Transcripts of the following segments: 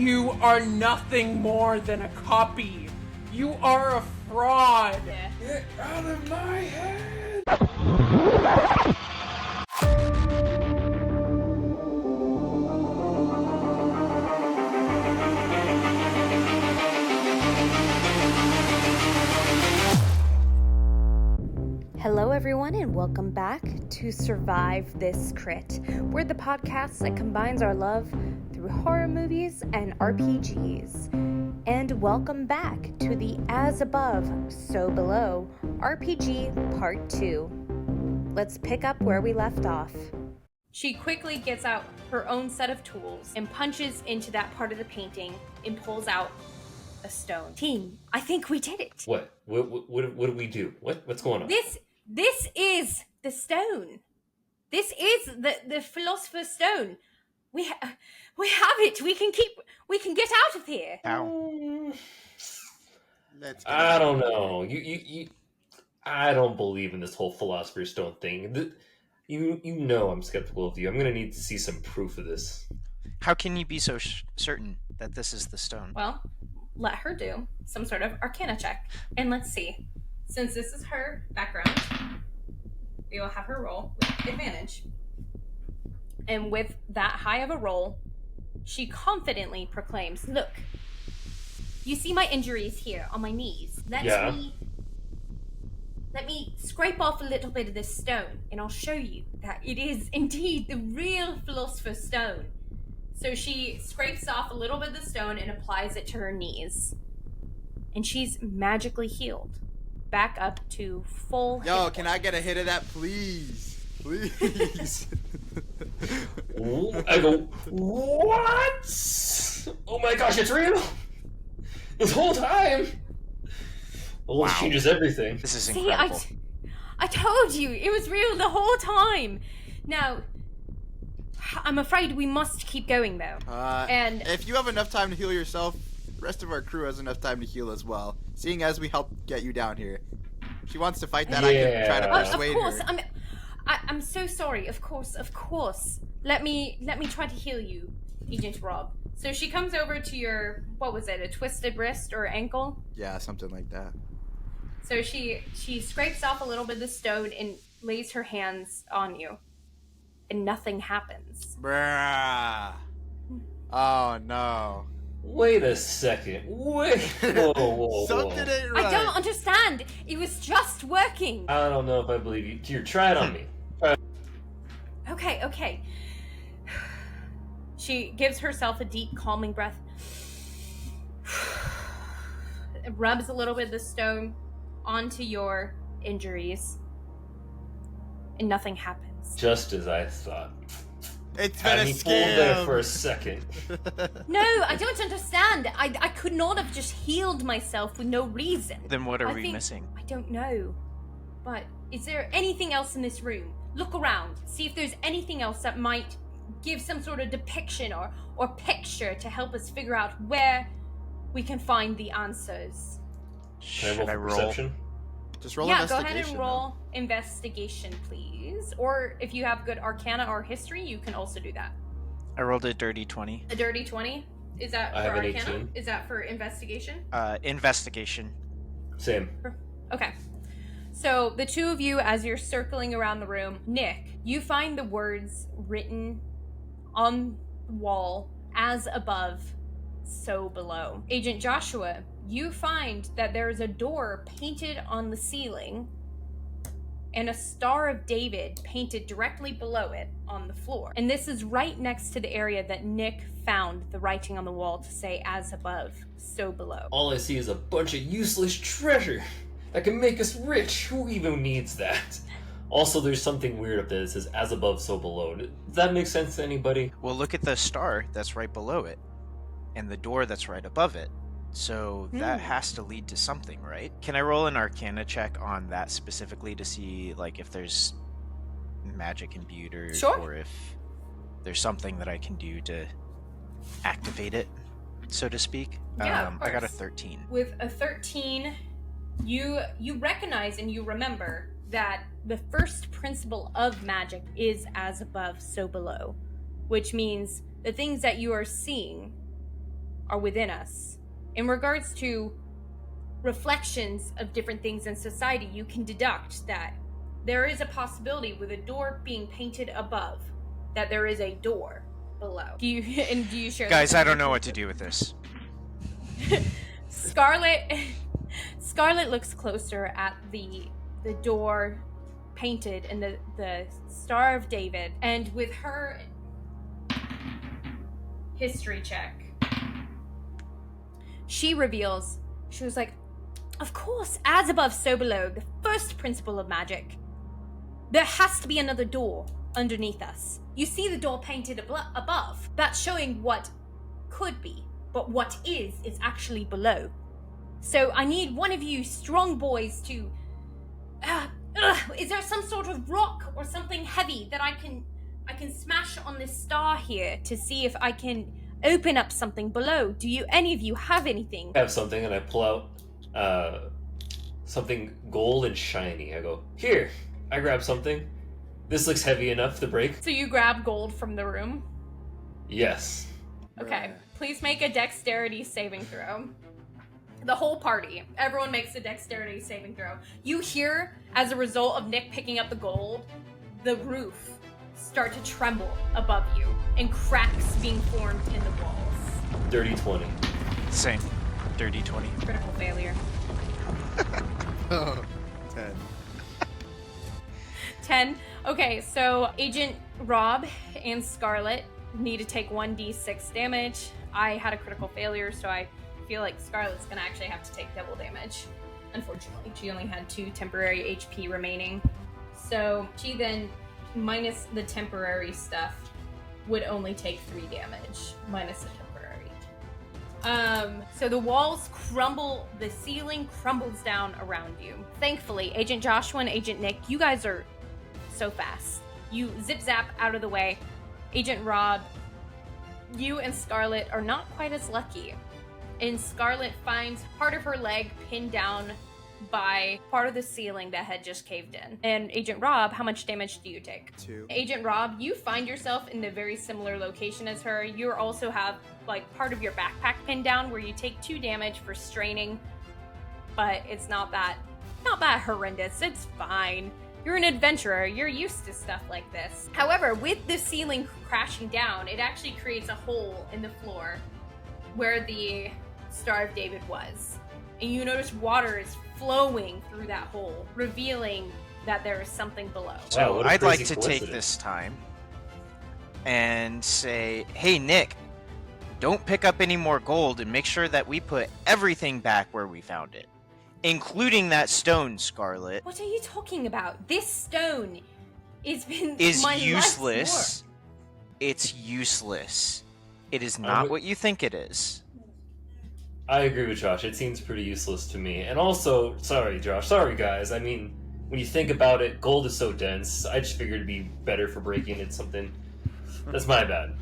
You are nothing more than a copy. You are a fraud. Yeah. Get out of my head. Hello everyone and welcome back to Survive This Crit. We're the podcast that combines our love through horror movies and RPGs. And welcome back to the As Above, So Below RPG Part 2. Let's pick up where we left off. She quickly gets out her own set of tools and punches into that part of the painting and pulls out a stone. Team, I think we did it. What did we do? What's going on? This is the stone. This is the Philosopher's Stone. We have it. We can get out of here. Ow. I don't know. You I don't believe in this whole Philosopher's Stone thing. You know I'm skeptical of you. I'm gonna need to see some proof of this. How can you be so certain that this is the stone? Well, let her do some sort of Arcana check, and let's see. Since this is her background, we will have her roll with advantage. And with that high of a roll, she confidently proclaims, "Look, you see my injuries here on my knees. Let me scrape off a little bit of this stone, and I'll show you that it is indeed the real Philosopher's Stone." So she scrapes off a little bit of the stone and applies it to her knees. And she's magically healed. Back up to full Yo, hit can I get a hit of that, please? Please. I go, what? Oh my gosh, it's real! This whole time! Well, this changes everything. This is See, incredible. I told you, it was real the whole time. Now, I'm afraid we must keep going, though. And if you have enough time to heal yourself, the rest of our crew has enough time to heal as well. Seeing as we helped get you down here. If she wants to fight that, I can try to persuade of course, her. I'm so sorry. Of course. Let me try to heal you, Agent Rob. So she comes over to your, what was it, a twisted wrist or ankle? Yeah, something like that. So she scrapes off a little bit of the stone and lays her hands on you. And nothing happens. Bruh. Oh, no. Wait a second. Wait. Whoa. Something ain't right. I don't understand. It was just working. I don't know if I believe you. Here, try it on me. Okay. She gives herself a deep, calming breath. Rubs a little bit of the stone onto your injuries. And nothing happens. Just as I thought. It's been a Had me fooled there scam. for a second. No, I don't understand. I could not have just healed myself with no reason. Then what are we missing? I don't know. But is there anything else in this room? Look around. See if there's anything else that might give some sort of depiction or picture to help us figure out where we can find the answers. Can I roll for perception? Just roll Yeah, go investigation. ahead and roll investigation, please. Or if you have good Arcana or History, you can also do that. I rolled a dirty 20. A dirty 20? Is that I for have an Arcana? 18. Is that for investigation? Investigation. Same. Okay. So the two of you, as you're circling around the room, Nick, you find the words written on the wall, as above, so below. Agent Joshua, you find that there is a door painted on the ceiling and a Star of David painted directly below it on the floor. And this is right next to the area that Nick found the writing on the wall to say, as above, so below. All I see is a bunch of useless treasure that can make us rich. Who even needs that? Also, there's something weird up there that says, as above, so below. Does that make sense to anybody? Well, look at the star that's right below it, and the door that's right above it. So that has to lead to something, right? Can I roll an Arcana check on that specifically to see, like, if there's magic imbued or if there's something that I can do to activate it, so to speak? Yeah, of I got a course. 13. With a 13, you recognize and you remember that the first principle of magic is as above, so below, which means the things that you are seeing are within us. In regards to reflections of different things in society, you can deduct that there is a possibility with a door being painted above that there is a door below. Do you share Guys, I don't know what to do with this. Scarlet looks closer at the door painted in the Star of David, and with her history check, she reveals, she was like, of course, as above, so below, the first principle of magic. There has to be another door underneath us. You see the door painted above. That's showing what could be, but what is actually below. So I need one of you strong boys to... is there some sort of rock or something heavy that I can smash on this star here to see if I can open up something below? Do any of you have anything? I have something, and I pull out something gold and shiny. I go, here, I grab something. This looks heavy enough to break. So you grab gold from the room? Yes. Okay, please make a dexterity saving throw. The whole party, everyone makes a dexterity saving throw. You hear, as a result of Nick picking up the gold, the roof start to tremble above you and cracks being formed in the walls. Dirty 20. Same. Dirty 20. Critical failure. Oh, 10. 10. Okay, so Agent Rob and Scarlet need to take 1d6 damage. I had a critical failure, so I feel like Scarlet's gonna actually have to take double damage. Unfortunately, she only had 2 temporary HP remaining. So she then, minus the temporary stuff, would only take 3 damage, minus the temporary. So the walls crumble, the ceiling crumbles down around you. Thankfully, Agent Joshua and Agent Nick, you guys are so fast. You zip-zap out of the way. Agent Rob, you and Scarlet are not quite as lucky. And Scarlet finds part of her leg pinned down by part of the ceiling that had just caved in. And Agent Rob, how much damage do you take? 2. Agent Rob, you find yourself in a very similar location as her. You also have like part of your backpack pinned down where you take 2 damage for straining, but it's not that horrendous. It's fine. You're an adventurer. You're used to stuff like this. However, with the ceiling crashing down, it actually creates a hole in the floor where the Star of David was. And you notice water is flowing through that hole, revealing that there is something below. So Wow, I'd like crazy to take coincidence. this time and say, hey, Nick, don't pick up any more gold and make sure that we put everything back where we found it, including that stone, Scarlet. What are you talking about? This stone is my useless. It's useless. It is not what you think it is. I agree with Josh. It seems pretty useless to me. And also, sorry, Josh. Sorry, guys. I mean, when you think about it, gold is so dense. I just figured it'd be better for breaking it something. That's my bad.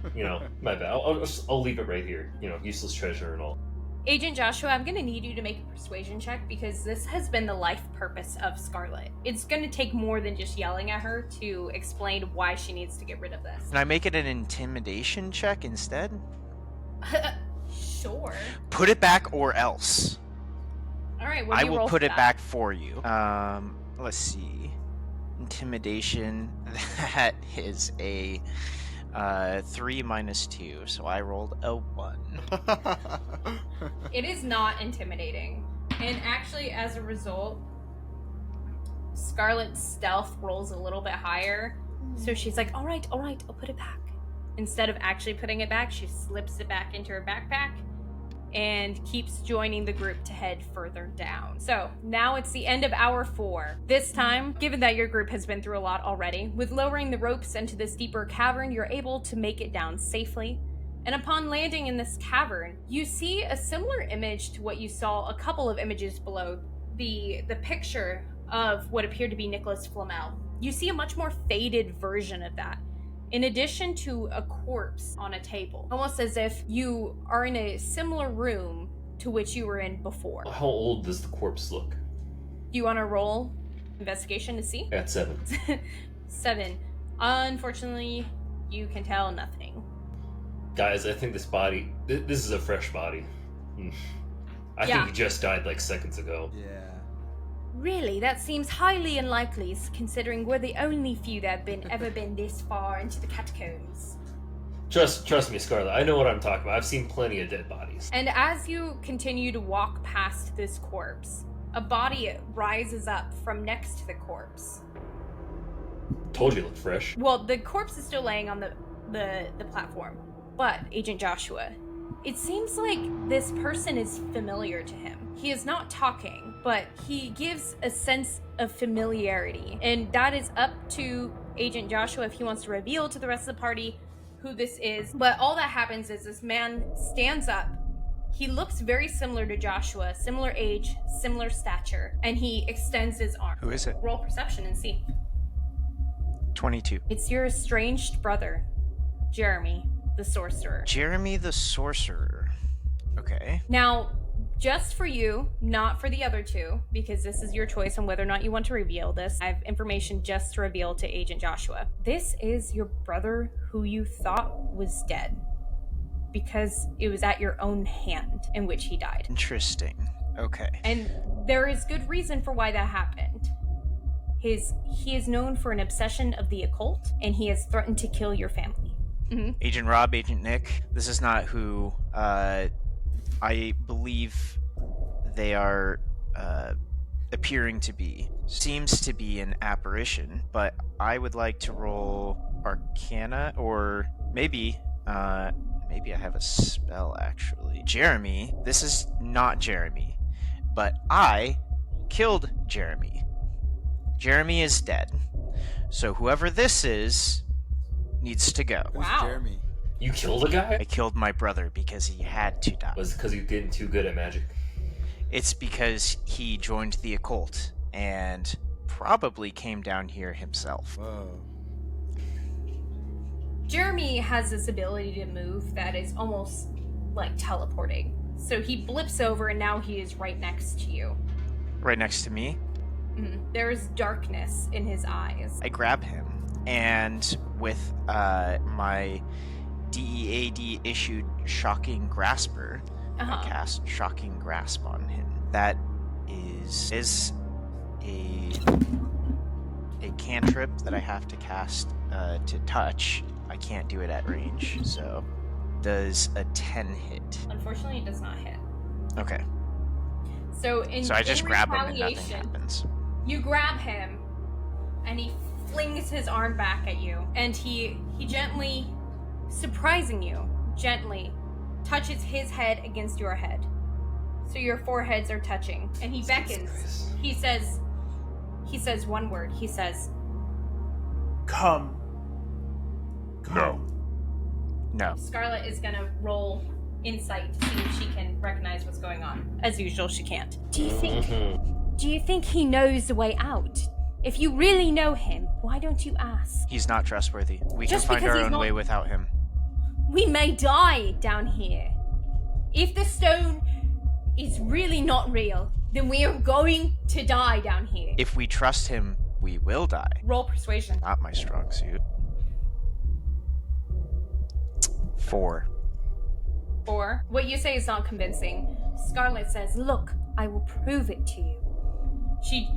My bad. I'll leave it right here. Useless treasure and all. Agent Joshua, I'm gonna need you to make a persuasion check because this has been the life purpose of Scarlet. It's gonna take more than just yelling at her to explain why she needs to get rid of this. Can I make it an intimidation check instead? Sure. Put it back or else. All right, what do I you will roll put for it that? back for you. Let's see. Intimidation. That is a 3 minus 2, so I rolled a 1. It is not intimidating. And actually, as a result, Scarlet's stealth rolls a little bit higher. So she's like, all right, I'll put it back. Instead of actually putting it back, she slips it back into her backpack and keeps joining the group to head further down. So now it's the end of hour 4. This time, given that your group has been through a lot already, with lowering the ropes into this deeper cavern, you're able to make it down safely. And upon landing in this cavern, you see a similar image to what you saw a couple of images below, the picture of what appeared to be Nicholas Flamel. You see a much more faded version of that, in addition to a corpse on a table, almost as if you are in a similar room to which you were in before. How old does the corpse look? Do you want to roll investigation to see? At 7. 7. Unfortunately, you can tell nothing. Guys, I think this body... This is a fresh body. I think he just died like seconds ago. Yeah. Really? That seems highly unlikely, considering we're the only few that have ever been this far into the catacombs. Trust me, Scarlet. I know what I'm talking about. I've seen plenty of dead bodies. And as you continue to walk past this corpse, a body rises up from next to the corpse. Told you it looked fresh. Well, the corpse is still laying on the platform. But, Agent Joshua, it seems like this person is familiar to him. He is not talking, but he gives a sense of familiarity. And that is up to Agent Joshua if he wants to reveal to the rest of the party who this is. But all that happens is this man stands up. He looks very similar to Joshua, similar age, similar stature, and he extends his arm. Who is it? Roll perception and see. 22. It's your estranged brother, Jeremy, the sorcerer. Jeremy the sorcerer. Okay. Now, just for you, not for the other two, because this is your choice on whether or not you want to reveal this. I have information just to reveal to Agent Joshua. This is your brother who you thought was dead, because it was at your own hand in which he died. Interesting. Okay. And there is good reason for why that happened. He is known for an obsession of the occult, and he has threatened to kill your family. Mm-hmm. Agent Rob, Agent Nick, this is not who I believe they are appearing to be. Seems to be an apparition, but I would like to roll Arcana, or maybe I have a spell actually. Jeremy, this is not Jeremy, but I killed Jeremy. Jeremy is dead. So whoever this is needs to go. Who's Wow. Jeremy? You killed a guy? I killed my brother because he had to die. Was it because you getting too good at magic? It's because he joined the occult and probably came down here himself. Whoa. Jeremy has this ability to move that is almost like teleporting. So he blips over and now he is right next to you. Right next to me, There's darkness in his eyes. I grab him, and with my DEAD issued Shocking Grasper, I cast Shocking Grasp on him. That is a cantrip that I have to cast to touch. I can't do it at range, so does a 10 hit? Unfortunately, it does not hit. Okay. So I just grab him and nothing retaliation, happens. you grab him, and he flings his arm back at you, and he gently, surprising you, gently touches his head against your head. So your foreheads are touching, and he beckons. He says one word. He says, Come. No. Scarlet is gonna roll insight to see if she can recognize what's going on. As usual, she can't. Do you think he knows the way out? If you really know him, why don't you ask? He's not trustworthy. We Just can find because our he's own not- way without him. We may die down here. If the stone is really not real, then we are going to die down here. If we trust him, we will die. Roll persuasion. Not my strong suit. 4. 4. What you say is not convincing. Scarlet says, "Look, I will prove it to you."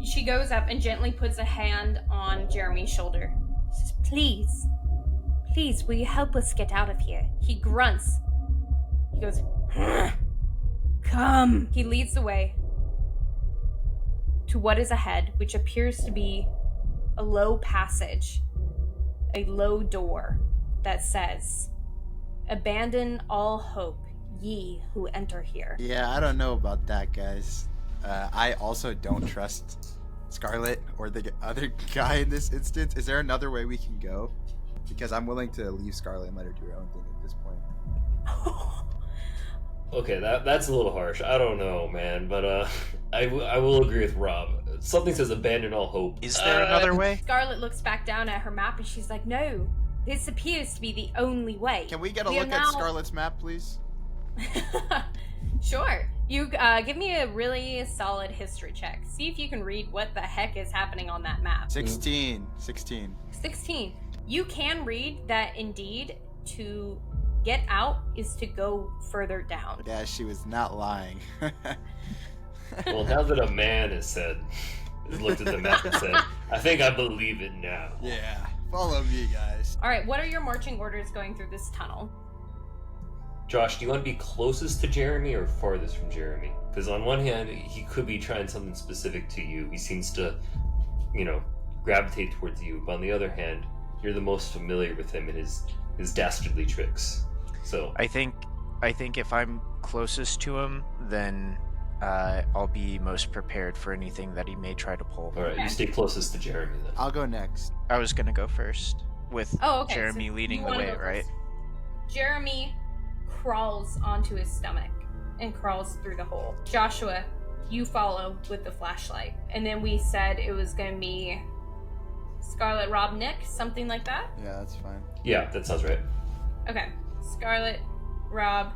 She goes up and gently puts a hand on Jeremy's shoulder. She says, Please, will you help us get out of here? He grunts. He goes, "Come." He leads the way to what is ahead, which appears to be a low passage, a low door that says, "Abandon all hope, ye who enter here." Yeah, I don't know about that, guys. I also don't trust Scarlet or the other guy in this instance. Is there another way we can go? Because I'm willing to leave Scarlet and let her do her own thing at this point. Okay, that's a little harsh. I don't know, man, but I will agree with Rob. Something says abandon all hope. Is there another way? Scarlet looks back down at her map and she's like, "No, this appears to be the only way." Can we get a We are look at now- Scarlet's map, please? Sure. You give me a really solid history check. See if you can read what the heck is happening on that map. 16. 16. You can read that indeed to get out is to go further down. Yeah, she was not lying. Well, now that a man has looked at the map and said, I think I believe it now. Yeah, follow me, guys. All right, what are your marching orders going through this tunnel? Josh, do you want to be closest to Jeremy or farthest from Jeremy? Because on one hand, he could be trying something specific to you. He seems to, gravitate towards you. But on the other hand, you're the most familiar with him and his dastardly tricks. So I think if I'm closest to him, then I'll be most prepared for anything that he may try to pull. all right, you stay closest to Jeremy then. I'll go next. I was gonna go first with Okay, Jeremy so leading you the wanna way, go right? first. Jeremy crawls onto his stomach and crawls through the hole. Joshua, you follow with the flashlight. And then we said it was going to be Scarlet, Rob, Nick, something like that? Yeah, that's fine. Yeah, that sounds right. Okay. Scarlet, Rob,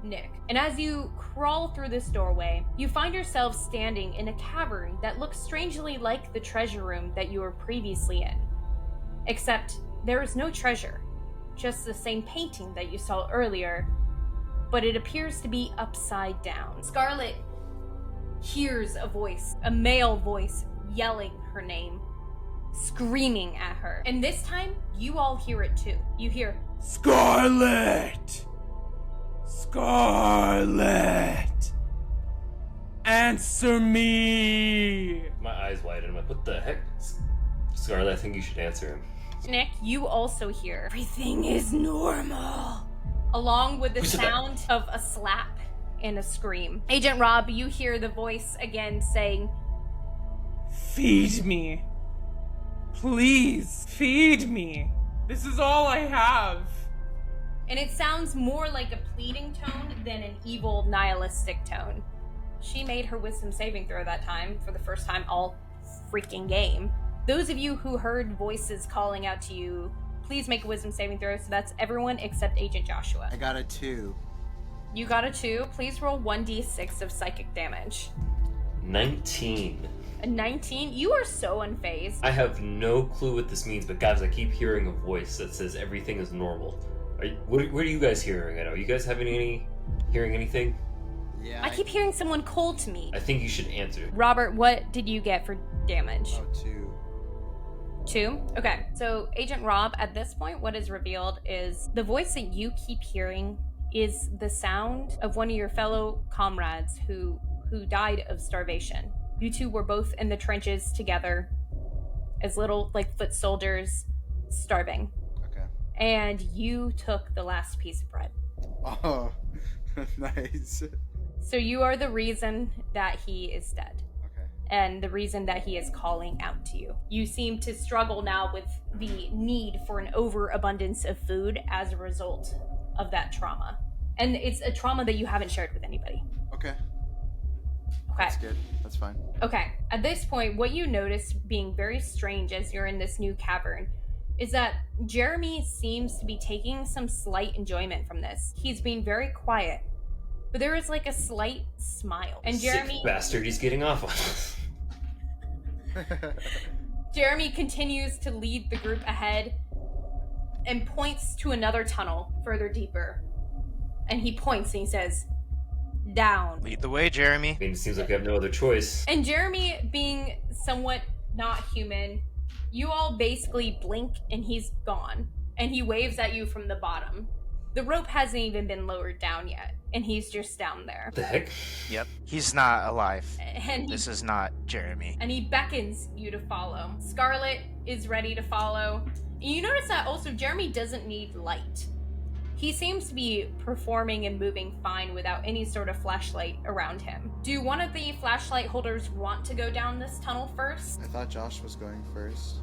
Nick. And as you crawl through this doorway, you find yourself standing in a cavern that looks strangely like the treasure room that you were previously in. Except there is no treasure, just the same painting that you saw earlier, but it appears to be upside down. Scarlet hears a voice, a male voice, yelling her name, screaming at her. And this time, you all hear it too. You hear, Scarlet! Scarlet! Answer me! My eyes widen. I'm like, what the heck? Scarlet, I think you should answer him. Nick, you also hear, everything is normal, along with the Who said that? sound of a slap and a scream. Agent Rob, you hear the voice again saying, Feed me. Please, feed me. This is all I have. and it sounds more like a pleading tone than an evil, nihilistic tone. She made her wisdom saving throw that time for the first time all freaking game. Those of you who heard voices calling out to you, please make a wisdom saving throw. So that's everyone except Agent Joshua. I got a 2. You got a 2. Please roll 1d6 of psychic damage. 19. A 19? You are so unfazed. I have no clue what this means, but guys, I keep hearing a voice that says everything is normal. What are you guys hearing? Are you guys having hearing anything? Yeah. I keep hearing someone call to me. I think you should answer. Robert, what did you get for damage? Oh, 2. 2? Okay, so Agent Rob, at this point, what is revealed is the voice that you keep hearing is the sound of one of your fellow comrades who died of starvation. You two were both in the trenches together as little, foot soldiers, starving. Okay. And you took the last piece of bread. Oh, nice. So you are the reason that he is dead. Okay. And the reason that he is calling out to you. You seem to struggle now with the need for an overabundance of food as a result of that trauma. And it's a trauma that you haven't shared with anybody. Okay. Okay. That's good. That's fine. Okay. At this point, what you notice being very strange as you're in this new cavern is that Jeremy seems to be taking some slight enjoyment from this. He's being very quiet, but there is a slight smile. And Jeremy... Sick bastard, he's getting off on us. Jeremy continues to lead the group ahead and points to another tunnel further deeper. And he points and he says, down. Lead the way, Jeremy. I mean, it seems like I have no other choice. And Jeremy, being somewhat not human, you all basically blink and he's gone. And he waves at you from the bottom. The rope hasn't even been lowered down yet. And he's just down there. What the heck? Yep. He's not alive. And This is not Jeremy. he beckons you to follow. Scarlet is ready to follow. And you notice that also Jeremy doesn't need light. He seems to be performing and moving fine without any sort of flashlight around him. Do one of the flashlight holders want to go down this tunnel first? I thought Josh was going first.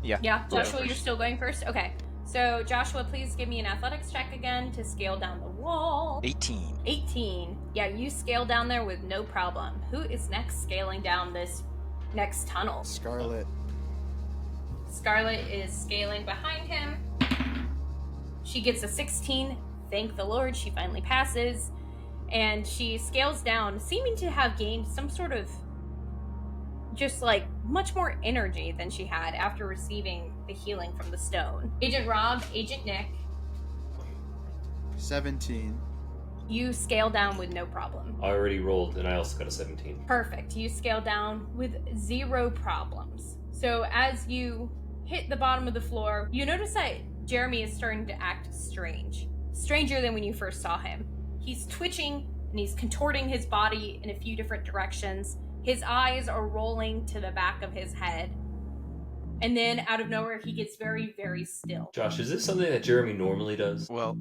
Yeah. Yeah, Go Joshua, first. you're still going first? Okay. So, Joshua, please give me an athletics check again to scale down the wall. 18. 18. Yeah, you scale down there with no problem. Who is next scaling down this next tunnel? Scarlet. Scarlet is scaling behind him. She gets a 16. Thank the Lord, she finally passes. And she scales down, seeming to have gained some sort of just much more energy than she had after receiving the healing from the stone. Agent Rob, Agent Nick, 17. You scale down with no problem. I already rolled, and I also got a 17. Perfect. You scale down with 0 problems. So as you hit the bottom of the floor, you notice that Jeremy is starting to act strange. Stranger than when you first saw him. He's twitching and he's contorting his body in a few different directions. His eyes are rolling to the back of his head. And then out of nowhere, he gets very, very still. Josh, is this something that Jeremy normally does? Well,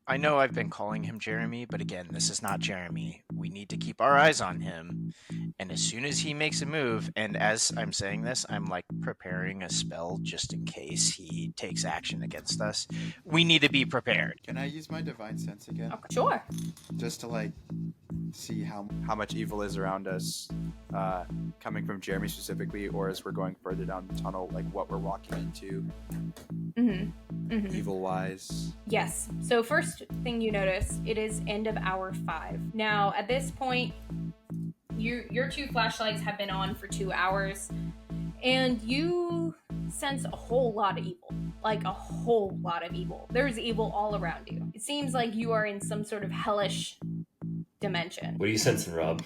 I know I've been calling him Jeremy, but again, this is not Jeremy. We need to keep our eyes on him. And as soon as he makes a move, and as I'm saying this, I'm like preparing a spell just in case he takes action against us. We need to be prepared. Can I use my divine sense again? Okay, sure. Just to like see how much evil is around us, coming from Jeremy specifically, or as we're going further down the tunnel, like what we're walking into, evil wise. Yes. So first thing you notice, it is end of hour 5. Now, at this point, your 2 flashlights have been on for 2 hours, and you sense a whole lot of evil. Like a whole lot of evil. There's evil all around you. It seems like you are in some sort of hellish dimension. What are you sensing, Rob?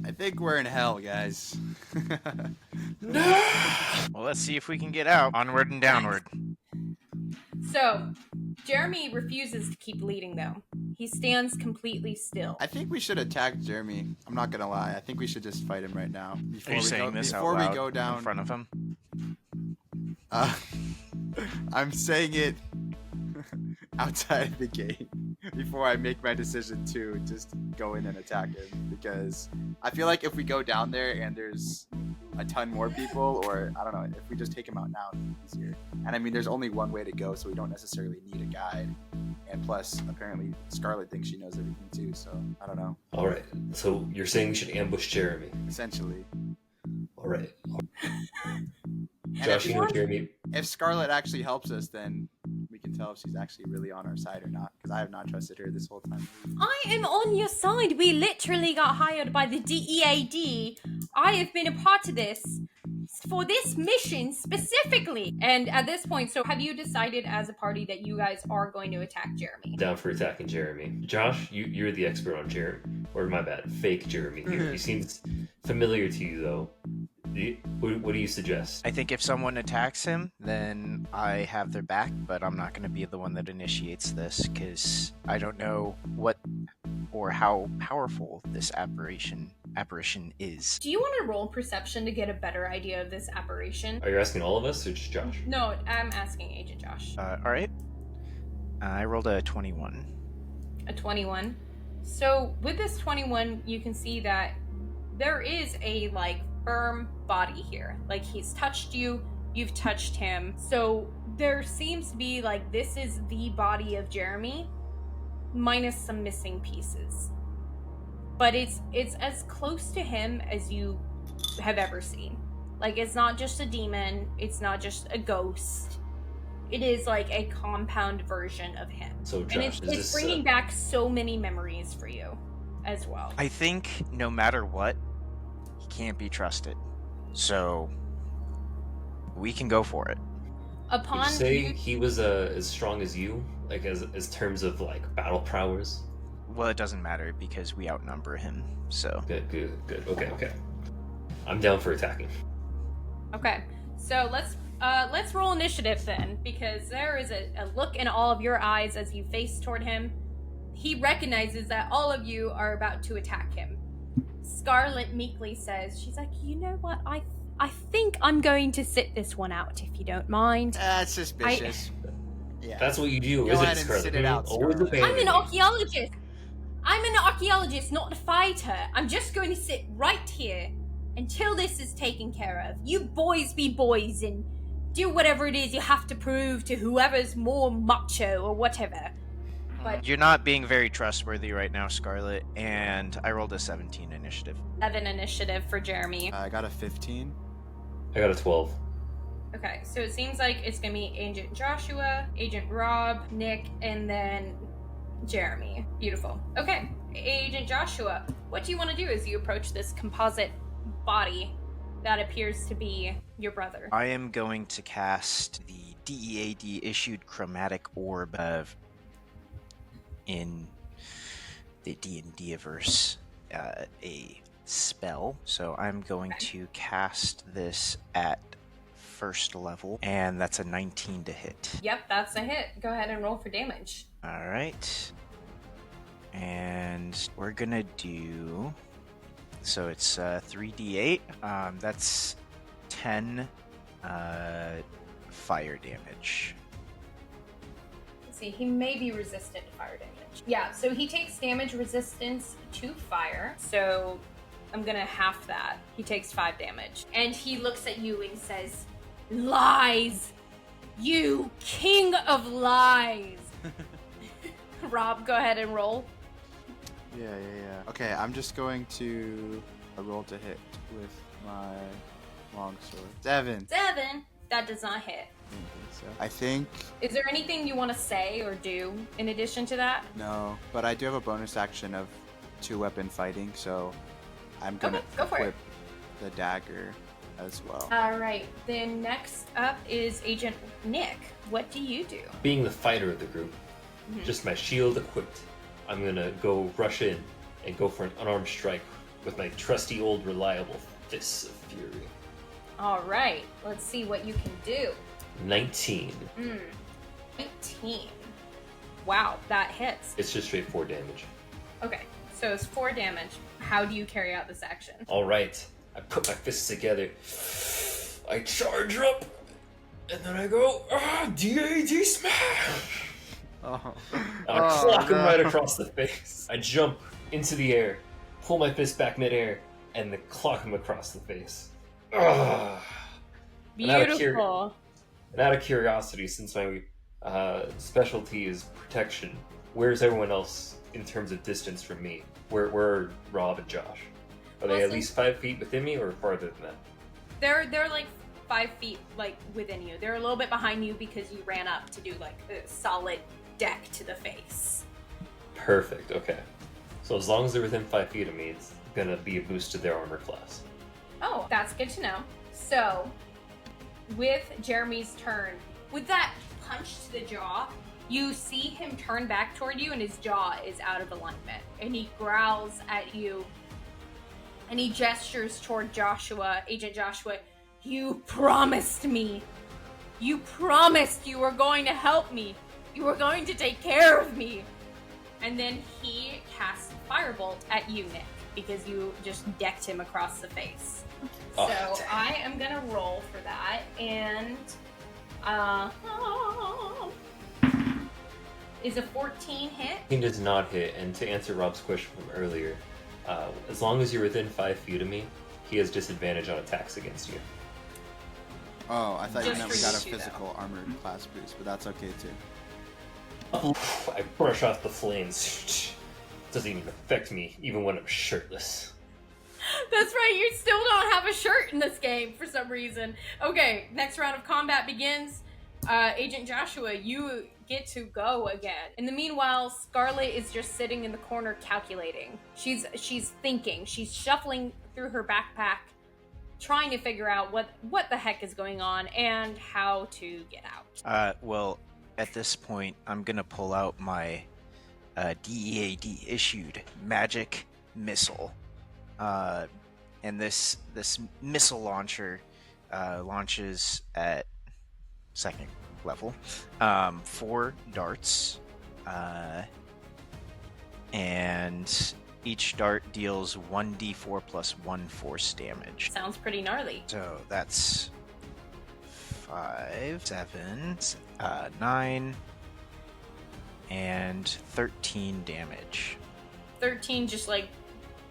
I think we're in hell, guys. Well, let's see if we can get out. Onward and downward. So, Jeremy refuses to keep leading, though. He stands completely still. I think we should attack Jeremy. I'm not gonna lie. I think we should just fight him right now. Are you saying this out before loud we go down in front of him? I'm saying it outside the gate before I make my decision to just go in and attack him, because I feel like if we go down there and there's a ton more people, or I don't know, if we just take him out now, it's easier. And I mean, there's only one way to go, so we don't necessarily need a guide. And plus, apparently, Scarlet thinks she knows everything too, so I don't know. All right. So you're saying we should ambush Jeremy? Essentially. All right. And Josh, you know Jeremy. if Scarlet actually helps us, then we can tell if she's actually really on our side or not, because I have not trusted her this whole time. I am on your side. We literally got hired by the DEAD. I have been a part of this for this mission specifically. And at this point, so have you decided as a party that you guys are going to attack Jeremy? Down for attacking Jeremy. Josh, you're the expert on Jeremy. Or my bad, fake Jeremy. He seems familiar to you, though. What do you suggest? I think if someone attacks him, then I have their back, but I'm not going to be the one that initiates this, because I don't know what or how powerful this apparition is. Do you want to roll perception to get a better idea of this apparition? Are you asking all of us or just Josh? No, I'm asking Agent Josh. All right. I rolled a 21. A 21. So with this 21, you can see that there is a like firm body here. Like he's touched you, you've touched him. So there seems to be like this is the body of Jeremy minus some missing pieces. But it's as close to him as you have ever seen. Like it's not just a demon, it's not just a ghost. It is like a compound version of him. So Josh, and it's bringing back so many memories for you as well. I think no matter what, he can't be trusted. So we can go for it. Would you say he was as strong as you? Like as terms of like battle prowess? Well, it doesn't matter because we outnumber him. So Good. Okay. I'm down for attacking. Okay. So let's roll initiative then, because there is a look in all of your eyes as you face toward him. He recognizes that all of you are about to attack him. Scarlet meekly says, she's like, you know what, I think I'm going to sit this one out, if you don't mind. That's suspicious. Yeah. That's what you do, Go isn't ahead it, and Scarlet? sit it out, Always Scarlet. abandon I'm an me. archaeologist. I'm an archaeologist, not a fighter. I'm just going to sit right here until this is taken care of. You boys be boys and do whatever it is you have to prove to whoever's more macho or whatever. But you're not being very trustworthy right now, Scarlet, and I rolled a 17 initiative. 7 initiative for Jeremy. I got a 15. I got a 12. Okay, so it seems like it's gonna be Agent Joshua, Agent Rob, Nick, and then Jeremy. Beautiful. Okay, Agent Joshua, what do you want to do as you approach this composite body that appears to be your brother? I am going to cast the DEAD issued chromatic orb of in the D&D-verse a spell. So I'm going to cast this at first level, and that's a 19 to hit. Yep, that's a hit. Go ahead and roll for damage. All right. And we're gonna do... So it's 3d8. That's 10 fire damage. Let's see, he may be resistant to fire damage. Yeah, so he takes damage resistance to fire. So I'm gonna half that. He takes 5 damage. And he looks at you and says, "Lies! You king of lies!" Rob, go ahead and roll. Yeah. Okay, I'm just going to roll to hit with my longsword. 7. 7. That does not hit. I think Is there anything you want to say or do in addition to that? no, but I do have a bonus action of 2-weapon fighting, so I'm gonna Okay, go for it. equip the dagger as well. All right. Then next up is Agent Nick. What do you do? Being the fighter of the group, just my shield equipped, I'm gonna go rush in and go for an unarmed strike with my trusty old reliable Fists of Fury. All right. Let's see what you can do. 19. 19. Wow, that hits. It's just straight 4 damage. Okay, so it's 4 damage. How do you carry out this action? All right, I put my fists together. I charge up, and then I go, D-A-D smash! Oh. I clock him right across the face. I jump into the air, pull my fist back midair, and then clock him across the face. Beautiful. And out of curiosity, since my specialty is protection, where's everyone else in terms of distance from me? Where are Rob and Josh? Are they at least 5 feet within me, or farther than that? They're like 5 feet like within you. They're a little bit behind you because you ran up to do like a solid deck to the face. Perfect, okay. So as long as they're within 5 feet of me, it's gonna be a boost to their armor class. Oh, that's good to know. So, with Jeremy's turn, with that punch to the jaw, you see him turn back toward you and his jaw is out of alignment. And he growls at you and he gestures toward Joshua, Agent Joshua. "You promised me. You promised you were going to help me. You were going to take care of me." And then he casts Firebolt at you, Nick, because you just decked him across the face. Oh, So dang. I am gonna roll for that, and is a 14 hit? He does not hit, and to answer Rob's question from earlier, as long as you're within 5 feet of me, he has disadvantage on attacks against you. Oh, I thought you Just meant for we got you a two, though. physical armored class boost, but that's okay too. I brush off the flames. Doesn't even affect me, even when I'm shirtless. That's right, you still don't have a shirt in this game for some reason. Okay, next round of combat begins. Agent Joshua, you get to go again. In the meanwhile, Scarlet is just sitting in the corner calculating. She's thinking. She's shuffling through her backpack, trying to figure out what the heck is going on and how to get out. Well, at this point, I'm gonna pull out my DEAD issued magic missile, and this missile launcher launches at 2nd level, 4 darts, and each dart deals 1d4 plus 1 force damage. Sounds pretty gnarly. So that's 5, 7, 9, and 13 damage. 13, just like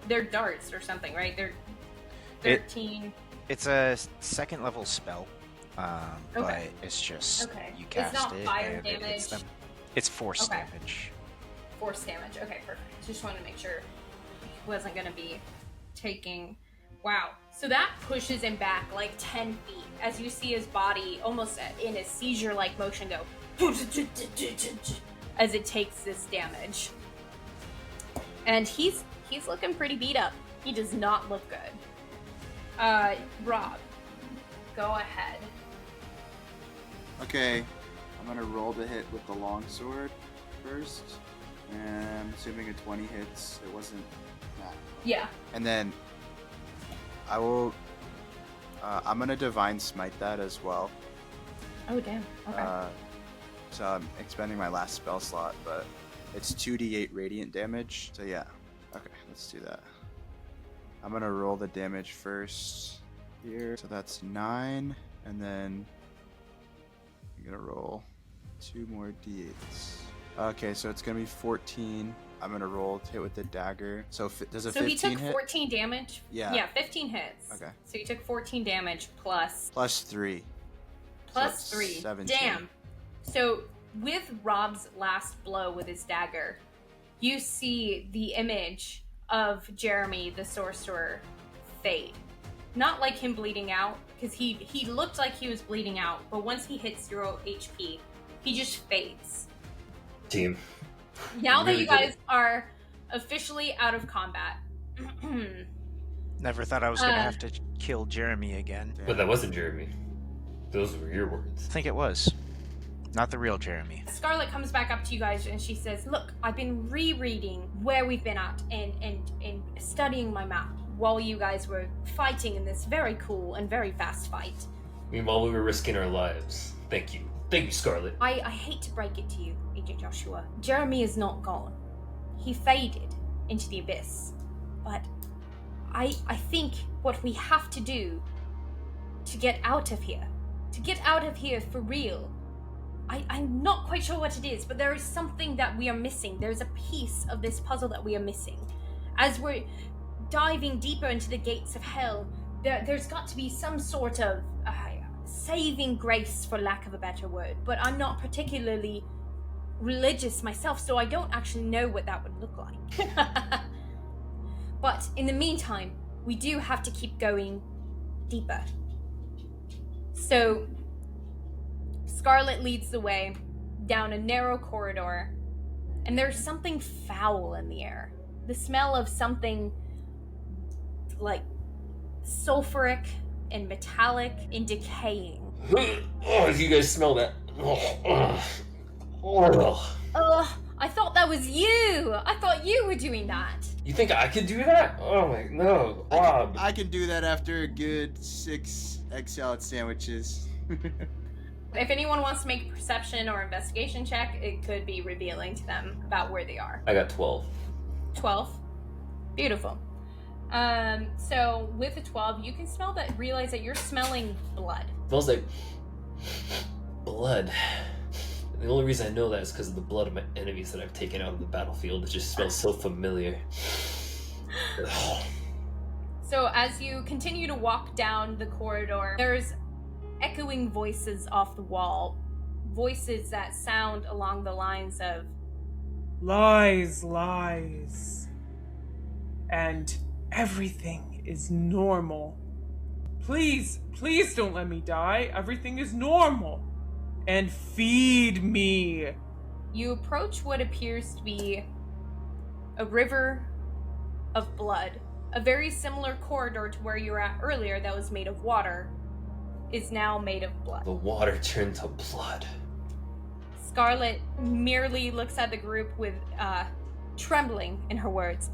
they're darts or something, right? They're 13. It's a 2nd level spell, but Okay. it's just Okay. you It's cast not it fire and it hits damage. them. It's force Okay. damage. Force damage. Okay, perfect. Just wanted to make sure he wasn't going to be taking... Wow. So that pushes him back like 10 feet as you see his body almost in a seizure-like motion go as it takes this damage. And he's looking pretty beat up. He does not look good. Rob, go ahead. Okay, I'm gonna roll to hit with the longsword first. And I'm assuming a 20 hits. It wasn't that. Yeah. And then I will. I'm gonna divine smite that as well. Oh damn. Okay. So I'm expending my last spell slot, but it's 2d8 radiant damage. So yeah. Okay, let's do that. I'm gonna roll the damage first here. So that's 9, and then I'm gonna roll 2 more d8s. Okay, so it's gonna be 14. I'm gonna roll to hit with the dagger. So does a 15 he took hit? 14 damage. Yeah. Yeah, 15 hits. Okay. So you took 14 damage plus Plus 3. plus So 3. 17. Damn. So with Rob's last blow with his dagger, you see the image of Jeremy the sorcerer fade. Not like him bleeding out, because he looked like he was bleeding out, but once he hits 0 HP, he just fades. Team. Now that Really you guys are officially out of combat. Never thought I was gonna have to kill Jeremy again. But that wasn't Jeremy. Those were your I words. think it was. Not the real Jeremy. Scarlet comes back up to you guys and she says, look, I've been rereading where we've been at and studying my map while you guys were fighting in this very cool and very fast fight. Meanwhile, we were risking our lives. Thank you. Thank you, Scarlet. I hate to break it to you, Agent Joshua. Jeremy is not gone. He faded into the abyss. But I think what we have to do to get out of here for real, I'm not quite sure what it is, but there is something that we are missing. There's a piece of this puzzle that we are missing. As we're diving deeper into the gates of hell, there's got to be some sort of saving grace, for lack of a better word. But I'm not particularly religious myself, so I don't actually know what that would look like. But in the meantime, we do have to keep going deeper. So Scarlet leads the way down a narrow corridor, and there's something foul in the air. The smell of something like sulfuric and metallic and decaying. Oh, if you guys smell that. I thought that was you! I thought you were doing that! You think I could do that? Oh my, no. Bob. I can do that after a good 6 egg salad sandwiches. If anyone wants to make a perception or investigation check, it could be revealing to them about where they are. I got 12. 12. Beautiful. So with a 12, you can realize that you're smelling blood. Smells like blood. The only reason I know that is because of the blood of my enemies that I've taken out of the battlefield. It just smells so familiar. So as you continue to walk down the corridor, there's echoing voices off the wall. Voices that sound along the lines of, Lies, lies. And everything is normal. Please, please don't let me die. Everything is normal. And feed me. you approach what appears to be a river of blood. A very similar corridor to where you were at earlier that was made of water is now made of blood. The water turned to blood. Scarlet merely looks at the group with trembling in her words.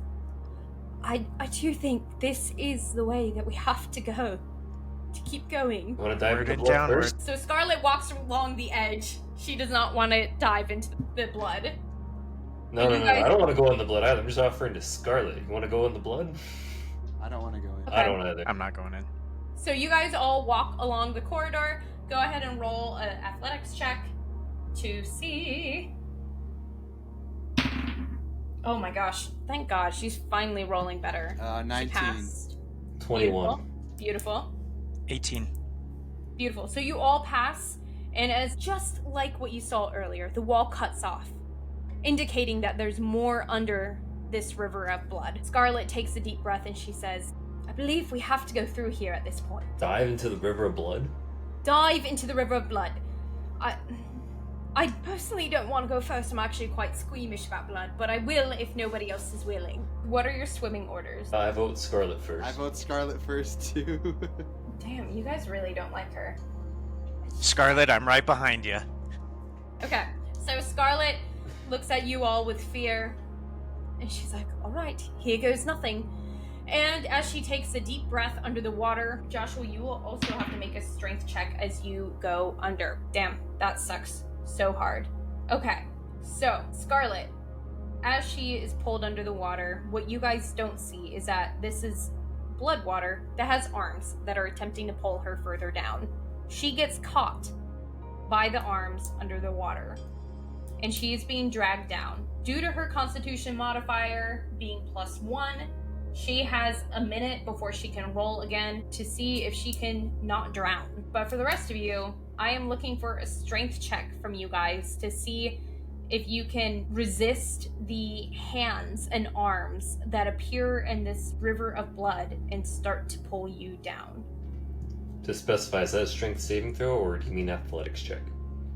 I do think this is the way that we have to go. To keep going. Want to dive into Working blood downward. first? So Scarlet walks along the edge. She does not want to dive into the blood. No, You no, guys- I don't want to go in the blood either. I'm just offering to Scarlet. You want to go in the blood? I don't want to go in. Okay. I don't either. I'm not going in. So you guys all walk along the corridor. Go ahead and roll an athletics check to see. Oh my gosh. Thank God. She's finally rolling better. 19. She passed. 21. Beautiful. 18. Beautiful. So you all pass, and as just like what you saw earlier, the wall cuts off, indicating that there's more under this river of blood. Scarlet takes a deep breath and she says, I believe we have to go through here at this point. Dive into the river of blood? Dive into the river of blood. I personally don't want to go first. I'm actually quite squeamish about blood, but I will if nobody else is willing. What are your swimming orders? I vote Scarlet first. I vote Scarlet first too. Damn, you guys really don't like her. Scarlet, I'm right behind you. Okay, so Scarlet looks at you all with fear, and she's like, all right, here goes nothing. And as she takes a deep breath under the water, Joshua, you will also have to make a strength check as you go under. Damn, that sucks so hard. Okay, so Scarlet, as she is pulled under the water, what you guys don't see is that this is blood water that has arms that are attempting to pull her further down. She gets caught by the arms under the water, and she is being dragged down. Due to her constitution modifier being +1, she has a minute before she can roll again to see if she can not drown. But for the rest of you, I am looking for a strength check from you guys to see if you can resist the hands and arms that appear in this river of blood and start to pull you down. To specify, is that a strength saving throw, or do you mean athletics check?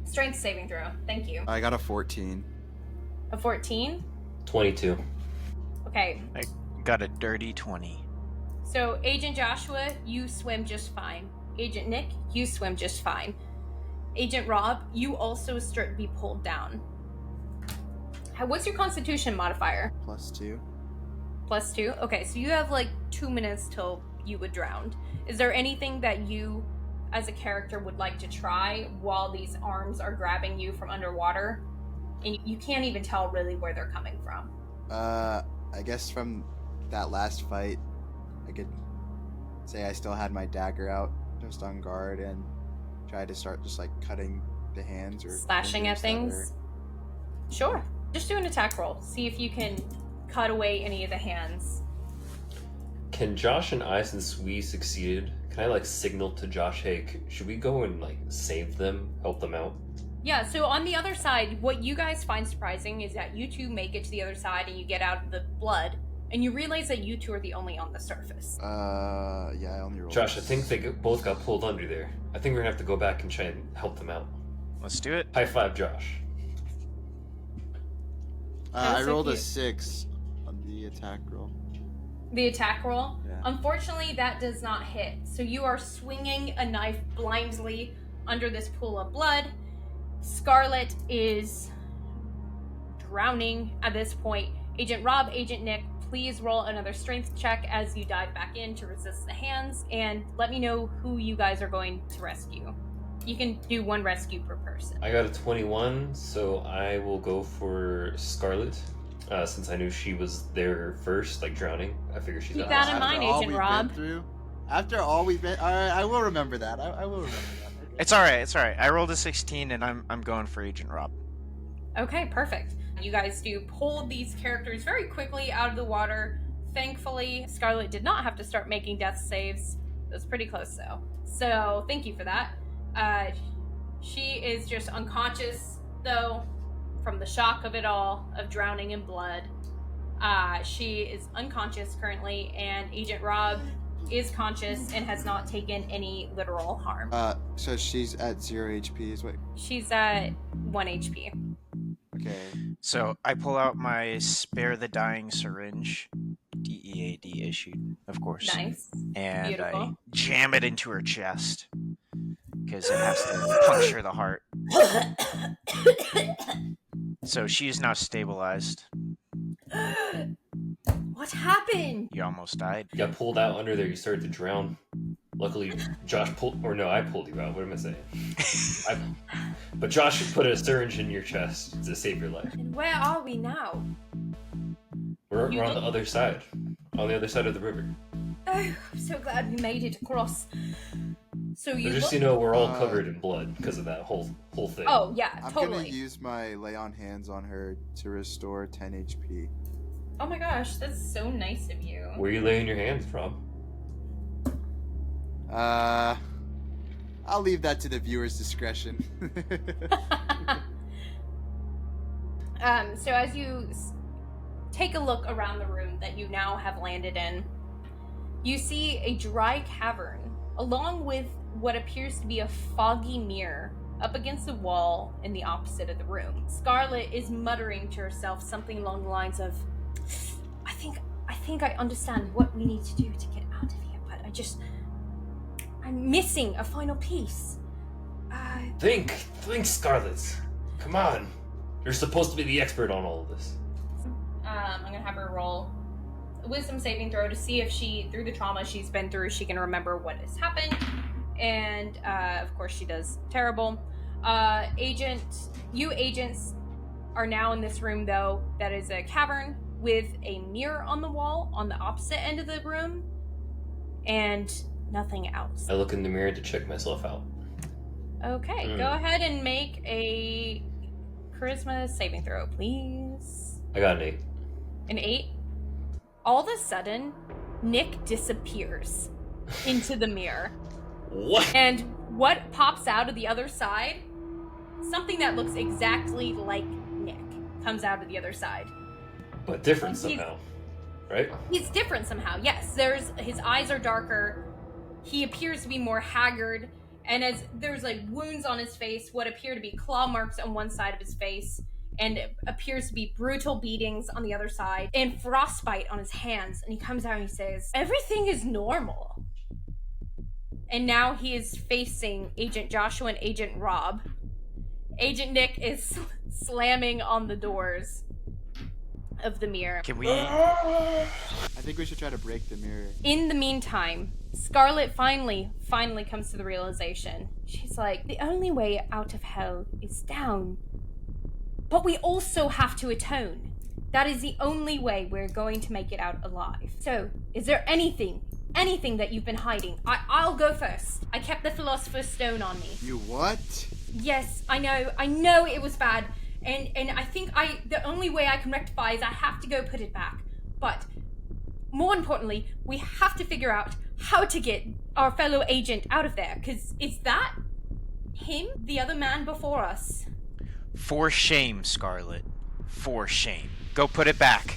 Strength saving throw. Thank you. I got a 14. A 14? 22. Okay. I got a dirty 20. So, Agent Joshua, you swim just fine. Agent Nick, you swim just fine. Agent Rob, you also start to be pulled down. What's your constitution modifier? +2. +2? Okay, so you have like 2 minutes till you would drown. Is there anything that you, as a character, would like to try while these arms are grabbing you from underwater? And you can't even tell really where they're coming from. I guess from that last fight, I could say I still had my dagger out, just on guard, and try to start just like cutting the hands or slashing at things. Sure. Just do an attack roll. See if you can cut away any of the hands. Can Josh and I, since we succeeded, can I like signal to Josh, hey, should we go and like save them, help them out? Yeah, so on the other side, what you guys find surprising is that you two make it to the other side and you get out of the blood, and you realize that you two are the only on the surface. Yeah, I only rolled. Josh, I think they both got pulled under there. I think we're gonna have to go back and try and help them out. Let's do it. High five, Josh. I rolled a cute. 6 on the attack roll. The attack roll? Yeah. Unfortunately, that does not hit. So you are swinging a knife blindly under this pool of blood. Scarlet is drowning at this point. Agent Rob, Agent Nick, please roll another strength check as you dive back in to resist the hands, and let me know who you guys are going to rescue. You can do one rescue per person. I got a 21, so I will go for Scarlet. Since I knew she was there first, like drowning, I figure she's Keep out. that in mind, Agent Rob. After all we've been, alright, I will remember that. I will remember that. It's alright, it's alright. I rolled a 16 and I'm going for Agent Rob. Okay, perfect. You guys do pull these characters very quickly out of the water. Thankfully, Scarlet did not have to start making death saves. It was pretty close though. So thank you for that. She is just unconscious though from the shock of it all, of drowning in blood. She is unconscious currently, and Agent Rob is conscious and has not taken any literal harm. So she's at 0 HP is what? She's at 1 HP. Okay. So I pull out my spare the dying syringe, DEAD issued, of course. Nice. And Beautiful. I jam it into her chest because it has to puncture the heart. So she is now stabilized. What happened? You almost died. You got pulled out under there, you started to drown. Luckily, Josh pulled, or no, I pulled you out. What am I saying? But Josh put a syringe in your chest to save your life. And where are we now? We're on the other side. On the other side of the river. Oh, I'm so glad we made it across. So you But just so you know, we're all covered in blood because of that whole thing. Oh, yeah, I'm totally. gonna use my lay on hands on her to restore 10 HP. Oh my gosh, that's so nice of you. Where are you laying your hands, Rob? I'll leave that to the viewer's discretion. So as you take a look around the room that you now have landed in, you see a dry cavern, along with what appears to be a foggy mirror up against the wall in the opposite of the room. Scarlet is muttering to herself something along the lines of, I think I understand what we need to do to get out of here, but I'm missing a final piece. Think, Scarlet. Come on. You're supposed to be the expert on all of this. I'm gonna have her roll a wisdom saving throw to see if she, through the trauma she's been through, she can remember what has happened. And of course she does terrible. You agents are now in this room, though, that is a cavern with a mirror on the wall on the opposite end of the room, and nothing else. I look in the mirror to check myself out. Okay, go ahead and make a charisma saving throw, please. I got an 8. An 8? All of a sudden, Nick disappears into the mirror. What? And what pops out of the other side? Something that looks exactly like Nick comes out of the other side. But different somehow, right? He's different somehow, yes. His eyes are darker. He appears to be more haggard. And as there's like wounds on his face, what appear to be claw marks on one side of his face, and it appears to be brutal beatings on the other side, and frostbite on his hands. And he comes out and he says, "Everything is normal." And now he is facing Agent Joshua and Agent Rob. Agent Nick is slamming on the doors of the mirror. Can we? I think we should try to break the mirror. In the meantime, Scarlet finally comes to the realization. She's like, the only way out of hell is down. But we also have to atone. That is the only way we're going to make it out alive. So, is there anything that you've been hiding? I'll go first. I kept the Philosopher's Stone on me. You what? Yes, I know it was bad. And I think the only way I can rectify is I have to go put it back. But more importantly, we have to figure out how to get our fellow agent out of there. Because is that him, the other man before us? For shame, Scarlet. For shame. Go put it back.